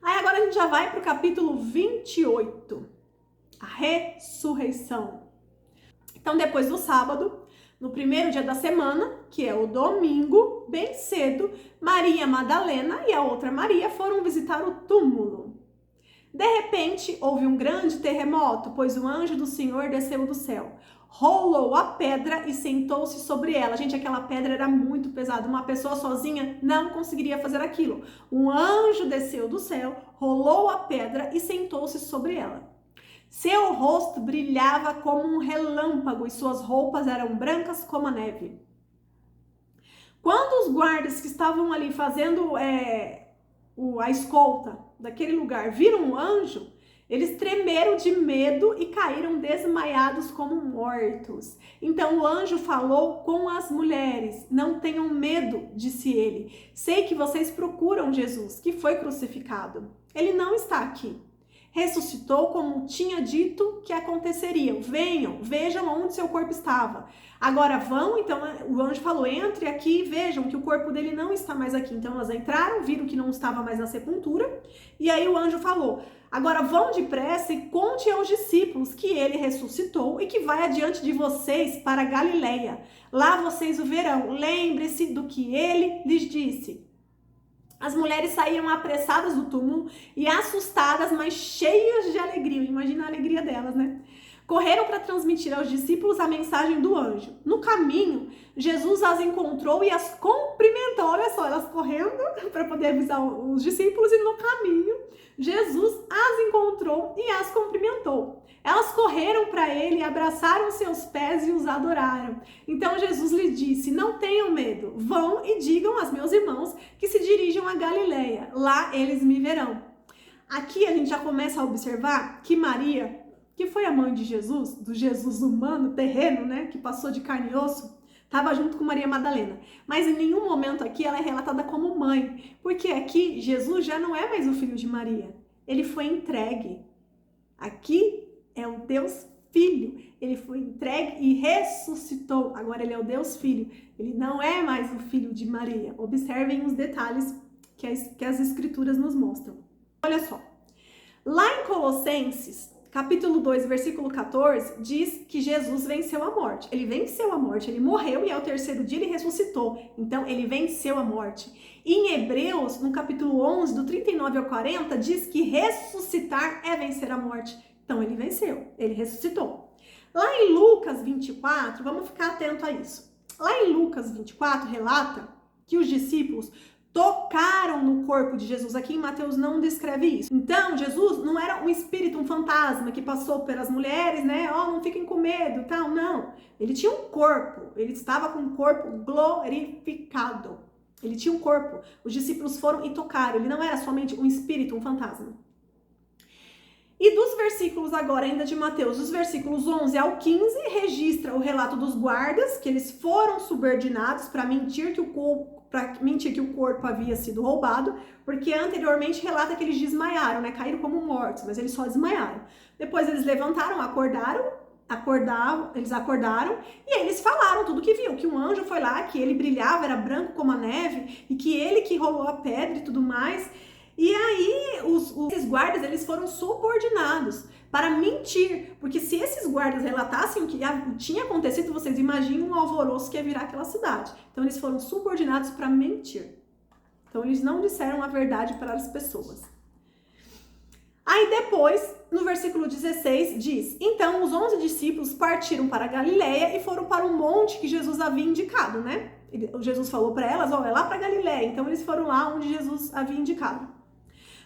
Aí agora a gente já vai para o capítulo 28. A ressurreição. Então, depois do sábado, no 1º dia da semana, que é o domingo, bem cedo, Maria Madalena e a outra Maria foram visitar o túmulo. De repente, houve um grande terremoto, pois o anjo do Senhor desceu do céu. Rolou a pedra e sentou-se sobre ela. Gente, aquela pedra era muito pesada. Uma pessoa sozinha não conseguiria fazer aquilo. Um anjo desceu do céu, rolou a pedra e sentou-se sobre ela. Seu rosto brilhava como um relâmpago e suas roupas eram brancas como a neve. Quando os guardas que estavam ali fazendo a escolta daquele lugar viram um anjo, eles tremeram de medo e caíram desmaiados como mortos. Então o anjo falou com as mulheres: não tenham medo, disse ele. Sei que vocês procuram Jesus, que foi crucificado. Ele não está aqui. Ressuscitou como tinha dito que aconteceria. Venham, vejam onde seu corpo estava. Agora vão, então o anjo falou, entre aqui e vejam que o corpo dele não está mais aqui. Então elas entraram, viram que não estava mais na sepultura. E aí o anjo falou, agora vão depressa e conte aos discípulos que ele ressuscitou e que vai adiante de vocês para Galileia. Lá vocês o verão. Lembre-se do que ele lhes disse. As mulheres saíram apressadas do túmulo e assustadas, mas cheias de alegria. Imagina a alegria delas, né? Correram para transmitir aos discípulos a mensagem do anjo. No caminho, Jesus as encontrou e as cumprimentou. Olha só, elas correndo para poder avisar os discípulos e no caminho, Jesus as encontrou e as cumprimentou. Elas correram para ele, abraçaram seus pés e os adoraram. Então Jesus lhes disse, não tenham medo, vão e digam aos meus irmãos que se dirijam a Galileia. Lá eles me verão. Aqui a gente já começa a observar que Maria, que foi a mãe de Jesus, do Jesus humano, terreno, né, que passou de carne e osso, estava junto com Maria Madalena. Mas em nenhum momento aqui ela é relatada como mãe, porque aqui Jesus já não é mais o filho de Maria. Ele foi entregue. Aqui é o Deus Filho. ele foi entregue e ressuscitou. Agora ele é o Deus Filho. Ele não é mais o filho de Maria. Observem os detalhes que as escrituras nos mostram. Olha só. Lá em Colossenses, capítulo 2, versículo 14, diz que Jesus venceu a morte. Ele venceu a morte, ele morreu e ao terceiro dia ele ressuscitou. Então, ele venceu a morte. E em Hebreus, no capítulo 11, do 39 ao 40, diz que ressuscitar é vencer a morte. Então, ele venceu, ele ressuscitou. Lá em Lucas 24, vamos ficar atento a isso. Lá em Lucas 24, relata que os discípulos tocaram no corpo de Jesus. Aqui em Mateus não descreve isso. Então, Jesus não era um espírito, um fantasma que passou pelas mulheres, né? Ó, não fiquem com medo, tal. Não. Ele tinha um corpo. Ele estava com um corpo glorificado. Ele tinha um corpo. Os discípulos foram e tocaram. Ele não era somente um espírito, um fantasma. E dos versículos agora, ainda de Mateus, dos versículos 11 ao 15, registra o relato dos guardas, que eles foram subordinados para mentir que o corpo havia sido roubado, porque anteriormente relata que eles desmaiaram, né? Caíram como mortos, mas eles só desmaiaram. Depois eles levantaram, eles acordaram e aí eles falaram tudo que viu, que um anjo foi lá, que ele brilhava, era branco como a neve, e que ele que rolou a pedra e tudo mais. E aí, esses guardas, eles foram subordinados para mentir, porque se esses guardas relatassem o que tinha acontecido, vocês imaginam o alvoroço que ia virar aquela cidade. Então, eles foram subordinados para mentir. Então, eles não disseram a verdade para as pessoas. Aí depois, no versículo 16, diz: então, os 11 discípulos partiram para a Galileia e foram para um monte que Jesus havia indicado, né? Jesus falou para elas, ó, é lá para Galileia. Então, eles foram lá onde Jesus havia indicado.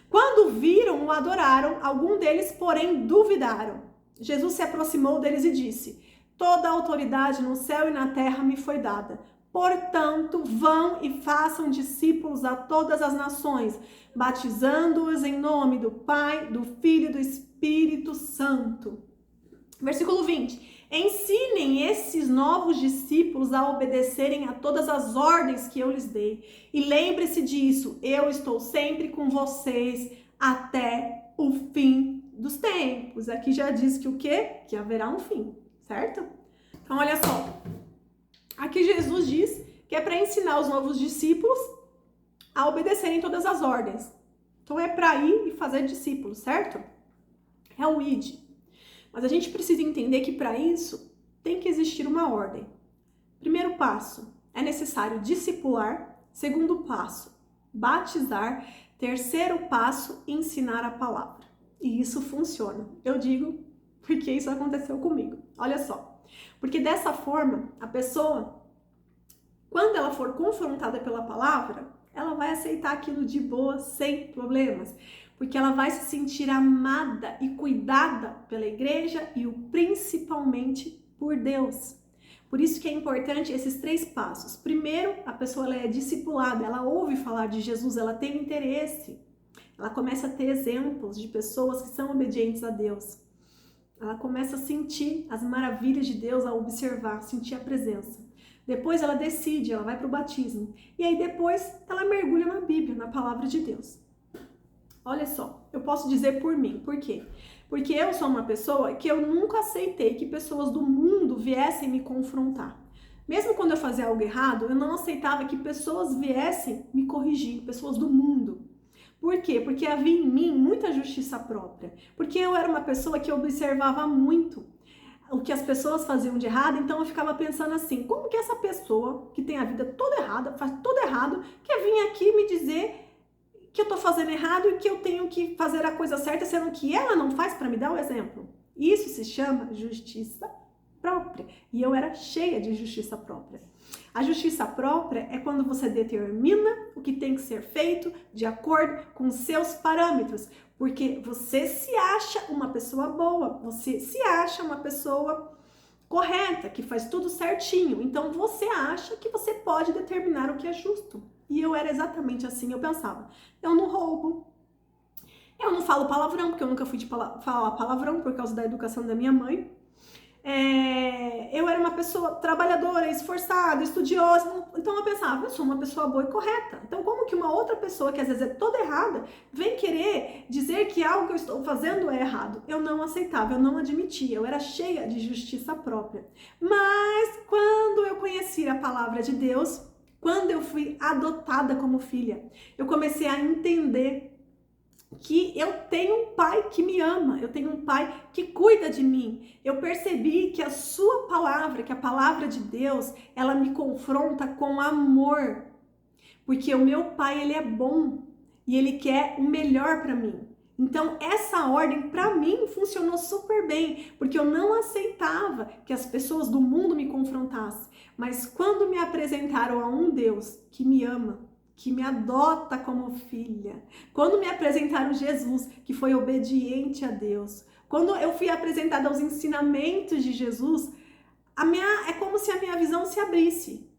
Quando viram, o adoraram, alguns deles, porém, duvidaram. Jesus se aproximou deles e disse: toda a autoridade no céu e na terra me foi dada. Portanto, vão e façam discípulos a todas as nações, batizando-os em nome do Pai, do Filho e do Espírito Santo. Versículo 20. Ensinem esses novos discípulos a obedecerem a todas as ordens que eu lhes dei. E lembre-se disso, eu estou sempre com vocês até o fim dos tempos. Aqui já diz que o quê? Que haverá um fim, certo? Então, olha só. Aqui Jesus diz que é para ensinar os novos discípulos a obedecerem todas as ordens. Então, é para ir e fazer discípulos, certo? É o id. Mas a gente precisa entender que para isso tem que existir uma ordem. Primeiro passo, é necessário discipular. Segundo passo, batizar. Terceiro passo, ensinar a palavra. E isso funciona. Eu digo porque isso aconteceu comigo. Olha só. Porque dessa forma, a pessoa, quando ela for confrontada pela palavra, ela vai aceitar aquilo de boa, sem problemas. Porque ela vai se sentir amada e cuidada pela igreja e principalmente por Deus. Por isso que é importante esses 3 passos. Primeiro, a pessoa ela é discipulada, ela ouve falar de Jesus, ela tem interesse. Ela começa a ter exemplos de pessoas que são obedientes a Deus. Ela começa a sentir as maravilhas de Deus, a observar, sentir a presença. Depois ela decide, ela vai para o batismo. E aí depois ela mergulha na Bíblia, na palavra de Deus. Olha só, eu posso dizer por mim, por quê? Porque eu sou uma pessoa que eu nunca aceitei que pessoas do mundo viessem me confrontar. Mesmo quando eu fazia algo errado, eu não aceitava que pessoas viessem me corrigir, pessoas do mundo. Por quê? Porque havia em mim muita justiça própria. Porque eu era uma pessoa que observava muito o que as pessoas faziam de errado, então eu ficava pensando assim, como que essa pessoa que tem a vida toda errada, faz tudo errado, quer vir aqui me dizer que eu tô fazendo errado e que eu tenho que fazer a coisa certa, sendo que ela não faz para me dar o exemplo. Isso se chama justiça própria. E eu era cheia de justiça própria. A justiça própria é quando você determina o que tem que ser feito de acordo com seus parâmetros. Porque você se acha uma pessoa boa, você se acha uma pessoa correta, que faz tudo certinho. Então você acha que você pode determinar o que é justo. E eu era exatamente assim, eu pensava, eu não roubo, eu não falo palavrão, porque eu nunca fui de falar palavrão por causa da educação da minha mãe. Eu era uma pessoa trabalhadora, esforçada, estudiosa, então eu pensava, eu sou uma pessoa boa e correta. Então como que uma outra pessoa, que às vezes é toda errada, vem querer dizer que algo que eu estou fazendo é errado? Eu não aceitava, eu não admitia, eu era cheia de justiça própria. Mas quando eu conheci a palavra de Deus, quando eu fui adotada como filha, eu comecei a entender que eu tenho um pai que me ama, eu tenho um pai que cuida de mim. Eu percebi que a sua palavra, que a palavra de Deus, ela me confronta com amor. Porque o meu pai, ele é bom e ele quer o melhor para mim. Então, essa ordem para mim funcionou super bem, porque eu não aceitava que as pessoas do mundo me confrontassem. Mas quando me apresentaram a um Deus que me ama, que me adota como filha, quando me apresentaram Jesus, que foi obediente a Deus, quando eu fui apresentada aos ensinamentos de Jesus, é como se a minha visão se abrisse.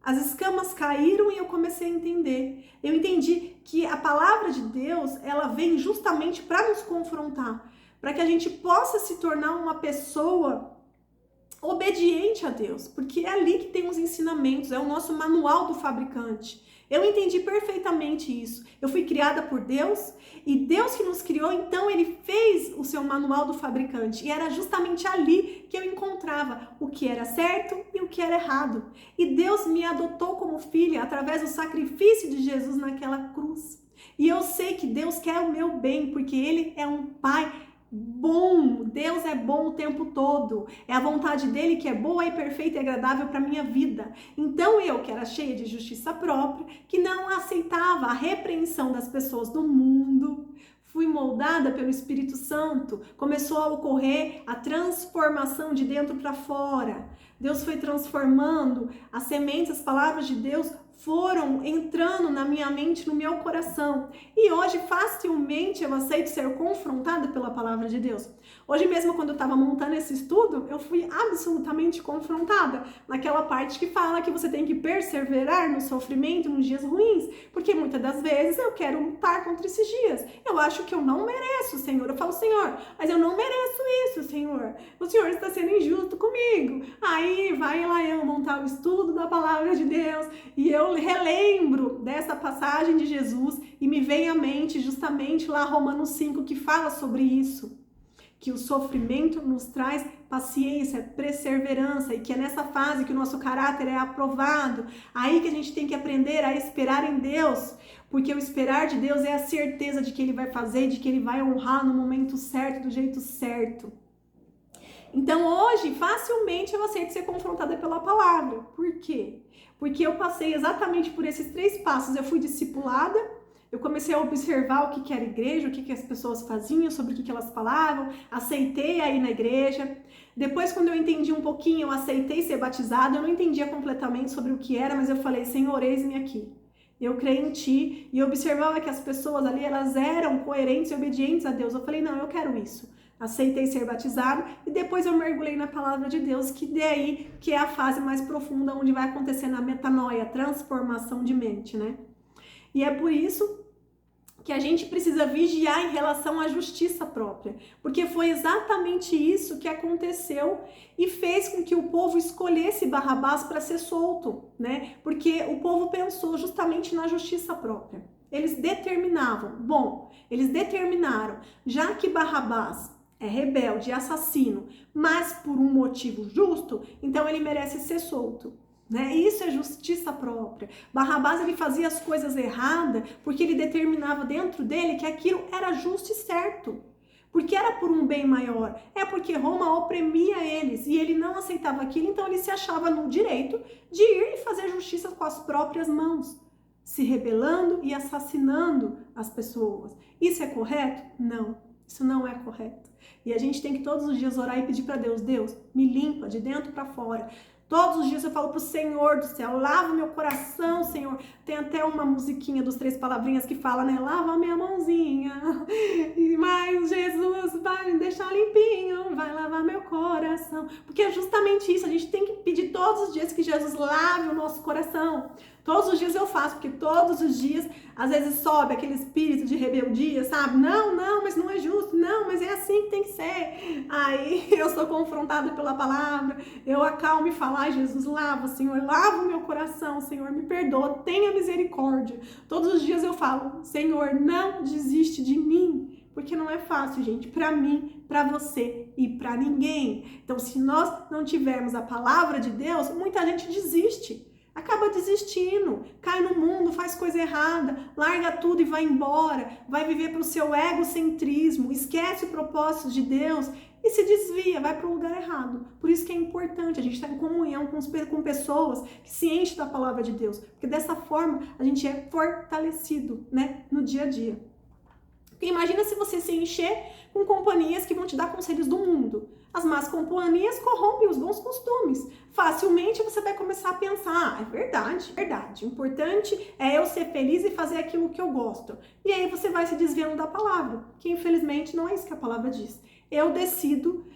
As escamas caíram e eu comecei a entender. Eu entendi que a palavra de Deus, ela vem justamente para nos confrontar, para que a gente possa se tornar uma pessoa obediente a Deus, porque é ali que tem os ensinamentos, é o nosso manual do fabricante. Eu entendi perfeitamente isso. Eu fui criada por Deus e Deus que nos criou, então ele fez o seu manual do fabricante. E era justamente ali que eu encontrava o que era certo e o que era errado. E Deus me adotou como filha através do sacrifício de Jesus naquela cruz. E eu sei que Deus quer o meu bem, porque ele é um pai bom. Deus é bom o tempo todo. É a vontade dele que é boa e perfeita e agradável para minha vida. Então eu, que era cheia de justiça própria, que não aceitava a repreensão das pessoas do mundo, fui moldada pelo Espírito Santo. Começou a ocorrer a transformação de dentro para fora. Deus foi transformando as sementes, as palavras de Deus foram entrando na minha mente, no meu coração. E hoje, facilmente, eu aceito ser confrontada pela palavra de Deus. Hoje mesmo, quando eu estava montando esse estudo, eu fui absolutamente confrontada naquela parte que fala que você tem que perseverar no sofrimento, nos dias ruins, porque muitas das vezes eu quero lutar contra esses dias. Eu acho que eu não mereço, Senhor. Eu falo, Senhor, mas eu não mereço isso, Senhor. O Senhor está sendo injusto comigo. Aí vai lá eu montar o estudo da palavra de Deus e eu relembro dessa passagem de Jesus e me vem à mente justamente lá Romanos 5 que fala sobre isso, que o sofrimento nos traz paciência, perseverança e que é nessa fase que o nosso caráter é aprovado, aí que a gente tem que aprender a esperar em Deus, porque o esperar de Deus é a certeza de que Ele vai fazer, de que Ele vai honrar no momento certo, do jeito certo. Então hoje, facilmente eu aceito ser confrontada pela palavra. Por quê? Porque eu passei exatamente por esses 3 passos. Eu fui discipulada, eu comecei a observar o que era igreja, o que as pessoas faziam, sobre o que elas falavam, aceitei a ir na igreja. Depois, quando eu entendi um pouquinho, eu aceitei ser batizada. Eu não entendia completamente sobre o que era, mas eu falei, Senhor, eis-me aqui. Eu creio em Ti e observava que as pessoas ali, elas eram coerentes e obedientes a Deus. Eu falei, não, eu quero isso. Aceitei ser batizado e depois eu mergulhei na palavra de Deus, que daí que é a fase mais profunda, onde vai acontecer na metanoia, transformação de mente, né? E é por isso que a gente precisa vigiar em relação à justiça própria, porque foi exatamente isso que aconteceu e fez com que o povo escolhesse Barrabás para ser solto, né? Porque o povo pensou justamente na justiça própria. Eles determinaram, já que Barrabás é rebelde, assassino, mas por um motivo justo, então ele merece ser solto. Né? Isso é justiça própria. Barrabás, ele fazia as coisas erradas porque ele determinava dentro dele que aquilo era justo e certo. Porque era por um bem maior. É porque Roma oprimia eles e ele não aceitava aquilo, então ele se achava no direito de ir e fazer justiça com as próprias mãos, se rebelando e assassinando as pessoas. Isso é correto? Não, isso não é correto. E a gente tem que todos os dias orar e pedir para Deus, Deus, me limpa de dentro para fora. Todos os dias eu falo pro Senhor do céu, lava meu coração, Senhor. Tem até uma musiquinha dos 3 palavrinhas que fala, né? Lava minha mãozinha, mas Jesus vai me deixar limpinho, vai lavar meu coração. Porque é justamente isso, a gente tem que pedir todos os dias que Jesus lave o nosso coração. Todos os dias eu faço, porque todos os dias, às vezes sobe aquele espírito de rebeldia, sabe? Não, mas não é justo. Não, mas é assim que tem que ser. Aí eu sou confrontada pela palavra, eu acalmo e falo, ai, Jesus, lava, Senhor, lava o meu coração, Senhor, me perdoa, tenha misericórdia. Todos os dias eu falo, Senhor, não desiste de mim. Porque não é fácil, gente, para mim, para você e para ninguém. Então, se nós não tivermos a palavra de Deus, muita gente desiste. Acaba desistindo, cai no mundo, faz coisa errada, larga tudo e vai embora, vai viver para o seu egocentrismo, esquece o propósito de Deus e se desvia, vai para o lugar errado. Por isso que é importante a gente estar em comunhão com pessoas que se enchem da palavra de Deus, porque dessa forma a gente é fortalecido, né, no dia a dia. Porque imagina se você se encher com companhias que vão te dar conselhos do mundo. As más companhias corrompem os bons costumes. Facilmente você vai começar a pensar, é verdade. O importante é eu ser feliz e fazer aquilo que eu gosto. E aí você vai se desviando da palavra, que infelizmente não é isso que a palavra diz. Eu decido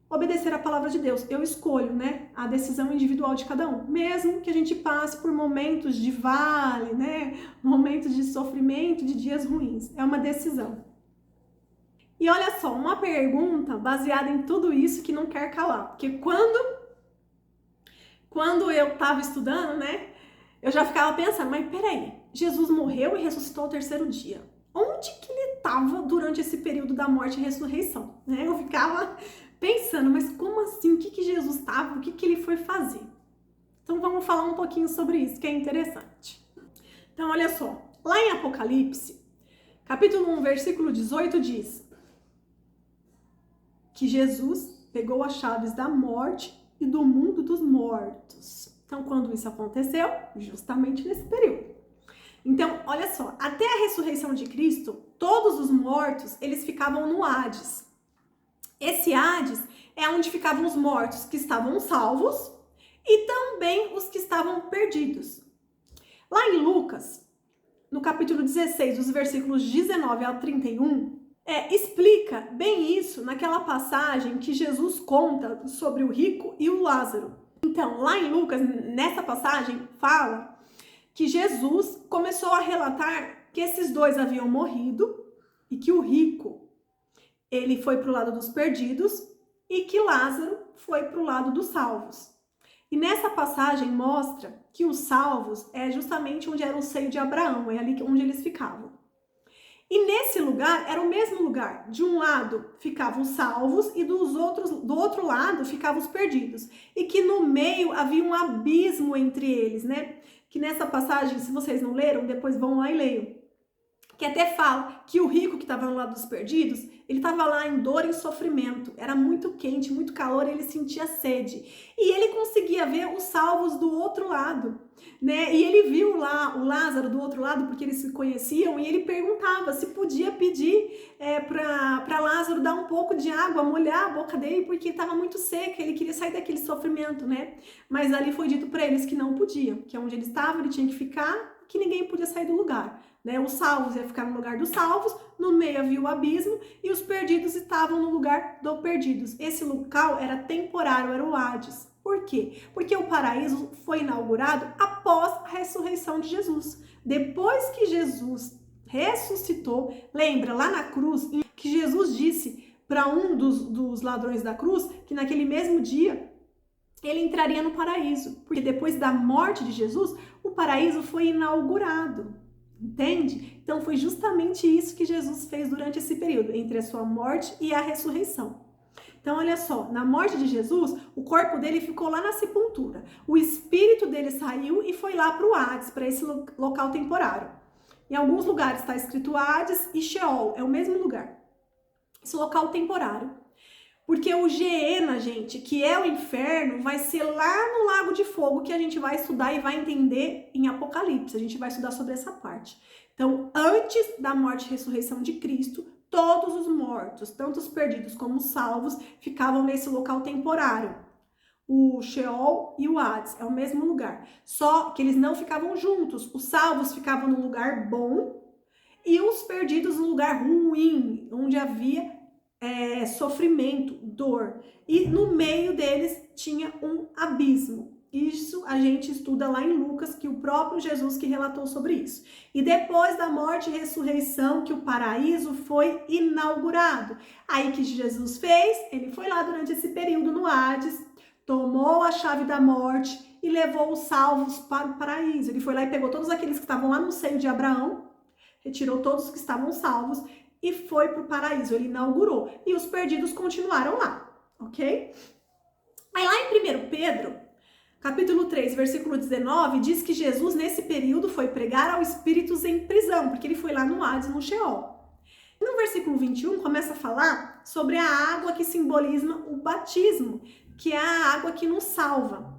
obedecer a palavra de Deus. Eu escolho, né, a decisão individual de cada um. Mesmo que a gente passe por momentos de vale, né, momentos de sofrimento, de dias ruins. É uma decisão. E olha só, uma pergunta baseada em tudo isso que não quer calar. Porque quando eu estava estudando, né, eu já ficava pensando, mas peraí, Jesus morreu e ressuscitou ao terceiro dia. Onde que ele estava durante esse período da morte e ressurreição? Né? Eu ficava pensando, mas como assim? O que Jesus estava? O que ele foi fazer? Então vamos falar um pouquinho sobre isso, que é interessante. Então olha só, lá em Apocalipse, capítulo 1, versículo 18 diz que Jesus pegou as chaves da morte e do mundo dos mortos. Então quando isso aconteceu? Justamente nesse período. Então, olha só, até a ressurreição de Cristo, todos os mortos, eles ficavam no Hades. Esse Hades é onde ficavam os mortos que estavam salvos e também os que estavam perdidos. Lá em Lucas, no capítulo 16, os versículos 19 ao 31, explica bem isso naquela passagem que Jesus conta sobre o rico e o Lázaro. Então, lá em Lucas, nessa passagem, fala que Jesus começou a relatar que esses dois haviam morrido e que o rico, ele foi para o lado dos perdidos e que Lázaro foi para o lado dos salvos. E nessa passagem mostra que os salvos é justamente onde era o seio de Abraão, é ali onde eles ficavam. E nesse lugar era o mesmo lugar. De um lado ficavam os salvos e do outro lado ficavam os perdidos. E que no meio havia um abismo entre eles, né? Que nessa passagem, se vocês não leram, depois vão lá e leiam. Que até fala que o rico que estava no lado dos perdidos, ele estava lá em dor e em sofrimento. Era muito quente, muito calor, ele sentia sede. E ele conseguia ver os salvos do outro lado, né? E ele viu lá o Lázaro do outro lado, porque eles se conheciam, e ele perguntava se podia pedir para Lázaro dar um pouco de água, molhar a boca dele, porque estava muito seca, ele queria sair daquele sofrimento, né? Mas ali foi dito para eles que não podia, que onde ele estava, ele tinha que ficar, que ninguém podia sair do lugar. Né? Os salvos iam ficar no lugar dos salvos, no meio havia o abismo e os perdidos estavam no lugar dos perdidos. Esse local era temporário, era o Hades. Por quê? Porque o paraíso foi inaugurado após a ressurreição de Jesus. Depois que Jesus ressuscitou, lembra lá na cruz que Jesus disse para um dos ladrões da cruz que naquele mesmo dia ele entraria no paraíso, porque depois da morte de Jesus, o paraíso foi inaugurado. Entende? Então foi justamente isso que Jesus fez durante esse período, entre a sua morte e a ressurreição. Então olha só, na morte de Jesus, o corpo dele ficou lá na sepultura. O espírito dele saiu e foi lá para o Hades, para esse local temporário. Em alguns lugares está escrito Hades e Sheol, é o mesmo lugar. Esse local temporário. Porque o Geena, gente, que é o inferno, vai ser lá no Lago de Fogo que a gente vai estudar e vai entender em Apocalipse. A gente vai estudar sobre essa parte. Então, antes da morte e ressurreição de Cristo, todos os mortos, tanto os perdidos como os salvos, ficavam nesse local temporário. O Sheol e o Hades é o mesmo lugar. Só que eles não ficavam juntos. Os salvos ficavam no lugar bom e os perdidos no lugar ruim, onde havia sofrimento, dor. E no meio deles tinha um abismo. Isso a gente estuda lá em Lucas, que o próprio Jesus que relatou sobre isso. E depois da morte e ressurreição, que o paraíso foi inaugurado. Aí que Jesus fez? Ele foi lá durante esse período no Hades, tomou a chave da morte e levou os salvos para o paraíso. Ele foi lá e pegou todos aqueles que estavam lá no seio de Abraão, retirou todos os que estavam salvos e foi para o paraíso. Ele inaugurou. E os perdidos continuaram lá, ok? Aí lá em 1 Pedro, capítulo 3, versículo 19, diz que Jesus, nesse período, foi pregar aos espíritos em prisão, porque ele foi lá no Hades, no Sheol. E no versículo 21, começa a falar sobre a água que simboliza o batismo, que é a água que nos salva.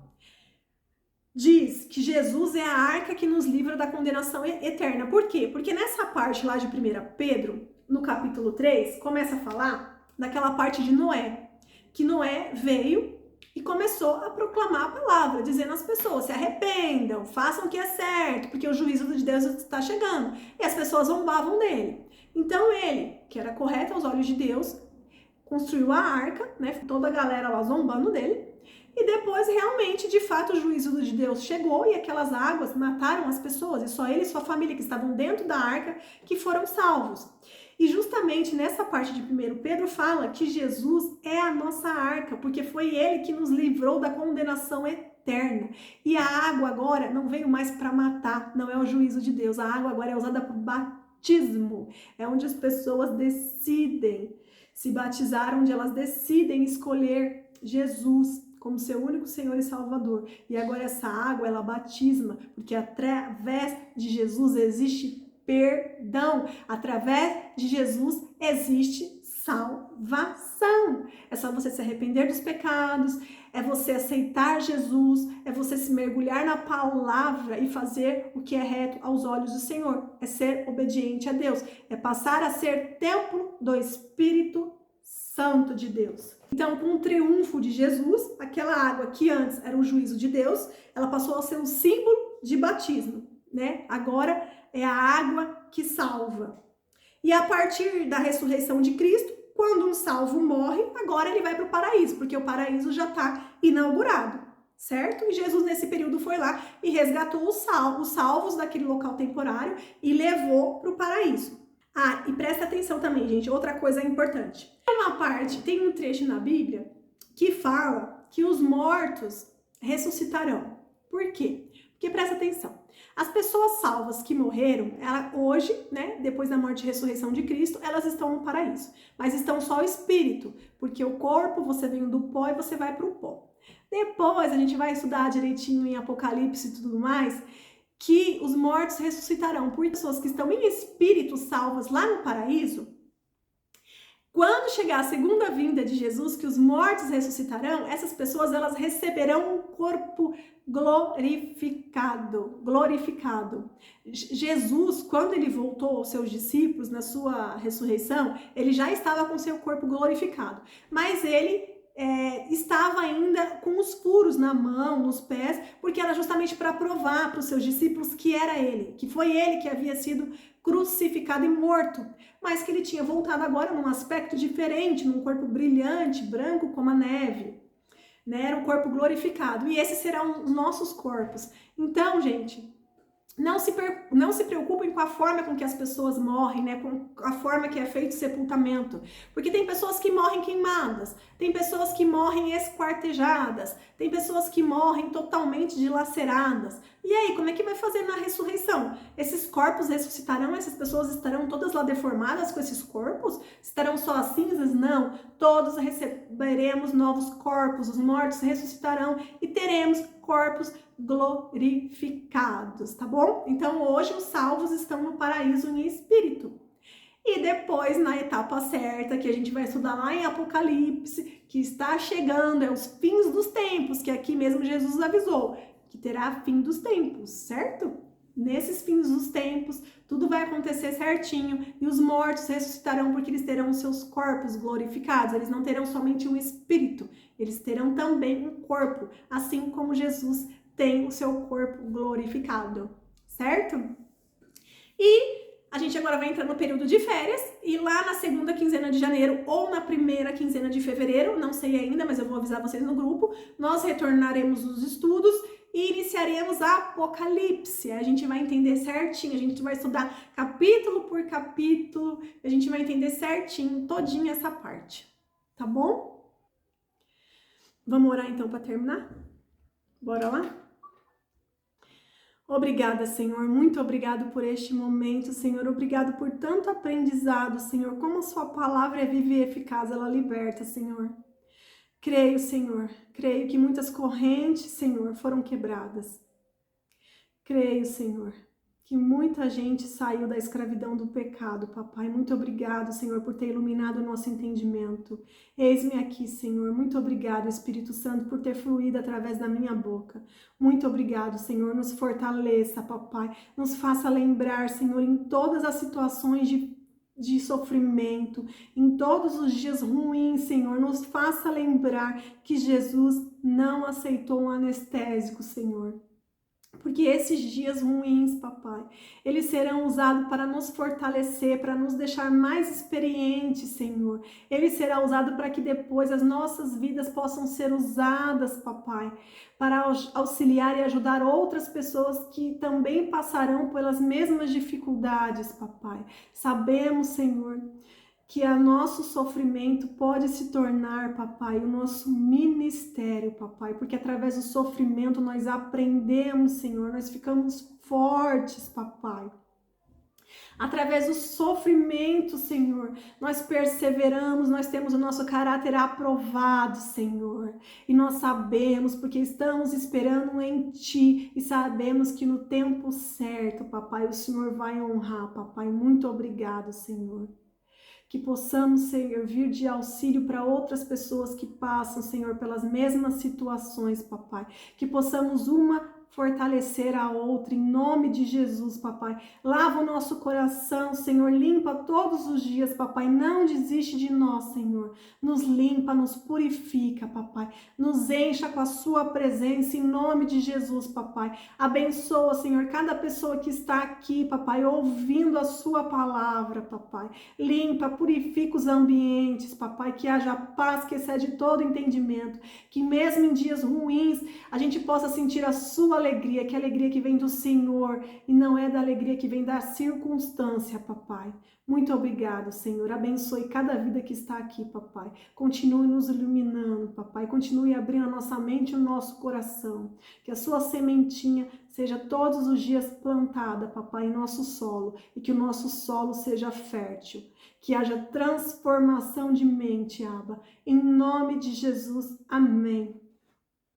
Diz que Jesus é a arca que nos livra da condenação eterna. Por quê? Porque nessa parte lá de 1 Pedro, no capítulo 3, começa a falar daquela parte de Noé, que Noé veio e começou a proclamar a palavra, dizendo às pessoas, se arrependam, façam o que é certo, porque o juízo de Deus está chegando. E as pessoas zombavam dele. Então ele, que era correto aos olhos de Deus, construiu a arca, né? Toda a galera lá zombando dele. E depois, realmente, de fato, o juízo de Deus chegou e aquelas águas mataram as pessoas. E só ele e sua família que estavam dentro da arca que foram salvos. E justamente nessa parte de 1 Pedro fala que Jesus é a nossa arca, porque foi ele que nos livrou da condenação eterna. E a água agora não veio mais para matar, não é o juízo de Deus. A água agora é usada para o batismo. É onde as pessoas decidem se batizar, onde elas decidem escolher Jesus como seu único Senhor e Salvador. E agora essa água, ela batisma, porque através de Jesus existe perdão. Através de Jesus existe salvação. É só você se arrepender dos pecados, é você aceitar Jesus, é você se mergulhar na palavra e fazer o que é reto aos olhos do Senhor. É ser obediente a Deus, é passar a ser templo do Espírito Santo de Deus. Então, com o triunfo de Jesus, aquela água que antes era o juízo de Deus, ela passou a ser um símbolo de batismo, né? Agora é a água que salva. E a partir da ressurreição de Cristo, quando um salvo morre, agora ele vai para o paraíso, porque o paraíso já está inaugurado, certo? E Jesus nesse período foi lá e resgatou os salvos daquele local temporário e levou para o paraíso. Ah, e presta atenção também, gente, outra coisa importante. Tem um trecho na Bíblia que fala que os mortos ressuscitarão. Por quê? Porque presta atenção. As pessoas salvas que morreram, hoje, né, depois da morte e ressurreição de Cristo, elas estão no paraíso. Mas estão só o espírito, porque o corpo, você vem do pó e você vai para o pó. Depois a gente vai estudar direitinho em Apocalipse e tudo mais, que os mortos ressuscitarão por pessoas que estão em espírito salvas lá no paraíso. Quando chegar a segunda vinda de Jesus, que os mortos ressuscitarão, essas pessoas elas receberão um corpo glorificado. Jesus, quando ele voltou aos seus discípulos na sua ressurreição, ele já estava com seu corpo glorificado, mas ele estava ainda com os furos na mão, nos pés, porque era justamente para provar para os seus discípulos que era ele, que foi ele que havia sido crucificado e morto, mas que ele tinha voltado agora num aspecto diferente, num corpo brilhante, branco como a neve, né? Era um corpo glorificado, e esses serão os nossos corpos. Então, gente, não se preocupem com a forma com que as pessoas morrem, né? Com a forma que é feito o sepultamento. Porque tem pessoas que morrem queimadas, tem pessoas que morrem esquartejadas, tem pessoas que morrem totalmente dilaceradas. E aí, como é que vai fazer na ressurreição? Esses corpos ressuscitarão? Essas pessoas estarão todas lá deformadas com esses corpos? Estarão só as cinzas? Não. Todos receberemos novos corpos, os mortos ressuscitarão e teremos corpos glorificados, tá bom? Então hoje os salvos estão no paraíso em espírito. E depois, na etapa certa, que a gente vai estudar lá em Apocalipse, que está chegando, é os fins dos tempos, que aqui mesmo Jesus avisou, que terá fim dos tempos, certo? Nesses fins dos tempos, tudo vai acontecer certinho e os mortos ressuscitarão porque eles terão os seus corpos glorificados. Eles não terão somente um espírito, eles terão também um corpo, assim como Jesus tem o seu corpo glorificado, certo? E a gente agora vai entrar no período de férias e lá na segunda quinzena de janeiro ou na primeira quinzena de fevereiro, não sei ainda, mas eu vou avisar vocês no grupo, nós retornaremos os estudos e iniciaremos a Apocalipse. A gente vai entender certinho, a gente vai estudar capítulo por capítulo, a gente vai entender certinho, todinha essa parte, tá bom? Vamos orar então para terminar? Bora lá? Obrigada, Senhor, muito obrigado por este momento, Senhor, obrigado por tanto aprendizado, Senhor, como a sua palavra é viva e eficaz, ela liberta, Senhor. Creio, Senhor, creio que muitas correntes, Senhor, foram quebradas. Creio, Senhor, que muita gente saiu da escravidão do pecado, papai. Muito obrigado, Senhor, por ter iluminado o nosso entendimento. Eis-me aqui, Senhor. Muito obrigado, Espírito Santo, por ter fluído através da minha boca. Muito obrigado, Senhor. Nos fortaleça, papai. Nos faça lembrar, Senhor, em todas as situações de sofrimento, em todos os dias ruins, Senhor, nos faça lembrar que Jesus não aceitou um anestésico, Senhor. Porque esses dias ruins, papai, eles serão usados para nos fortalecer, para nos deixar mais experientes, Senhor. Ele será usado para que depois as nossas vidas possam ser usadas, papai, para auxiliar e ajudar outras pessoas que também passarão pelas mesmas dificuldades, papai. Sabemos, Senhor, que o nosso sofrimento pode se tornar, papai, o nosso ministério, papai, porque através do sofrimento nós aprendemos, Senhor, nós ficamos fortes, papai. Através do sofrimento, Senhor, nós perseveramos, nós temos o nosso caráter aprovado, Senhor. E nós sabemos, porque estamos esperando em Ti e sabemos que no tempo certo, papai, o Senhor vai honrar, papai. Muito obrigado, Senhor. Que possamos, Senhor, vir de auxílio para outras pessoas que passam, Senhor, pelas mesmas situações, papai. Que possamos uma fortalecer a outra, em nome de Jesus, papai. Lava o nosso coração, Senhor, limpa todos os dias, papai. Não desiste de nós, Senhor. Nos limpa, nos purifica, papai. Nos encha com a sua presença, em nome de Jesus, papai. Abençoa, Senhor, cada pessoa que está aqui, papai, ouvindo a sua palavra, papai. Limpa, purifica os ambientes, papai, que haja paz que excede todo entendimento, que mesmo em dias ruins a gente possa sentir a sua alegria, que é a alegria que vem do Senhor e não é da alegria que vem da circunstância, papai. Muito obrigado, Senhor. Abençoe cada vida que está aqui, papai. Continue nos iluminando, papai. Continue abrindo a nossa mente e o nosso coração. Que a sua sementinha seja todos os dias plantada, papai, em nosso solo e que o nosso solo seja fértil. Que haja transformação de mente, Abba. Em nome de Jesus, amém.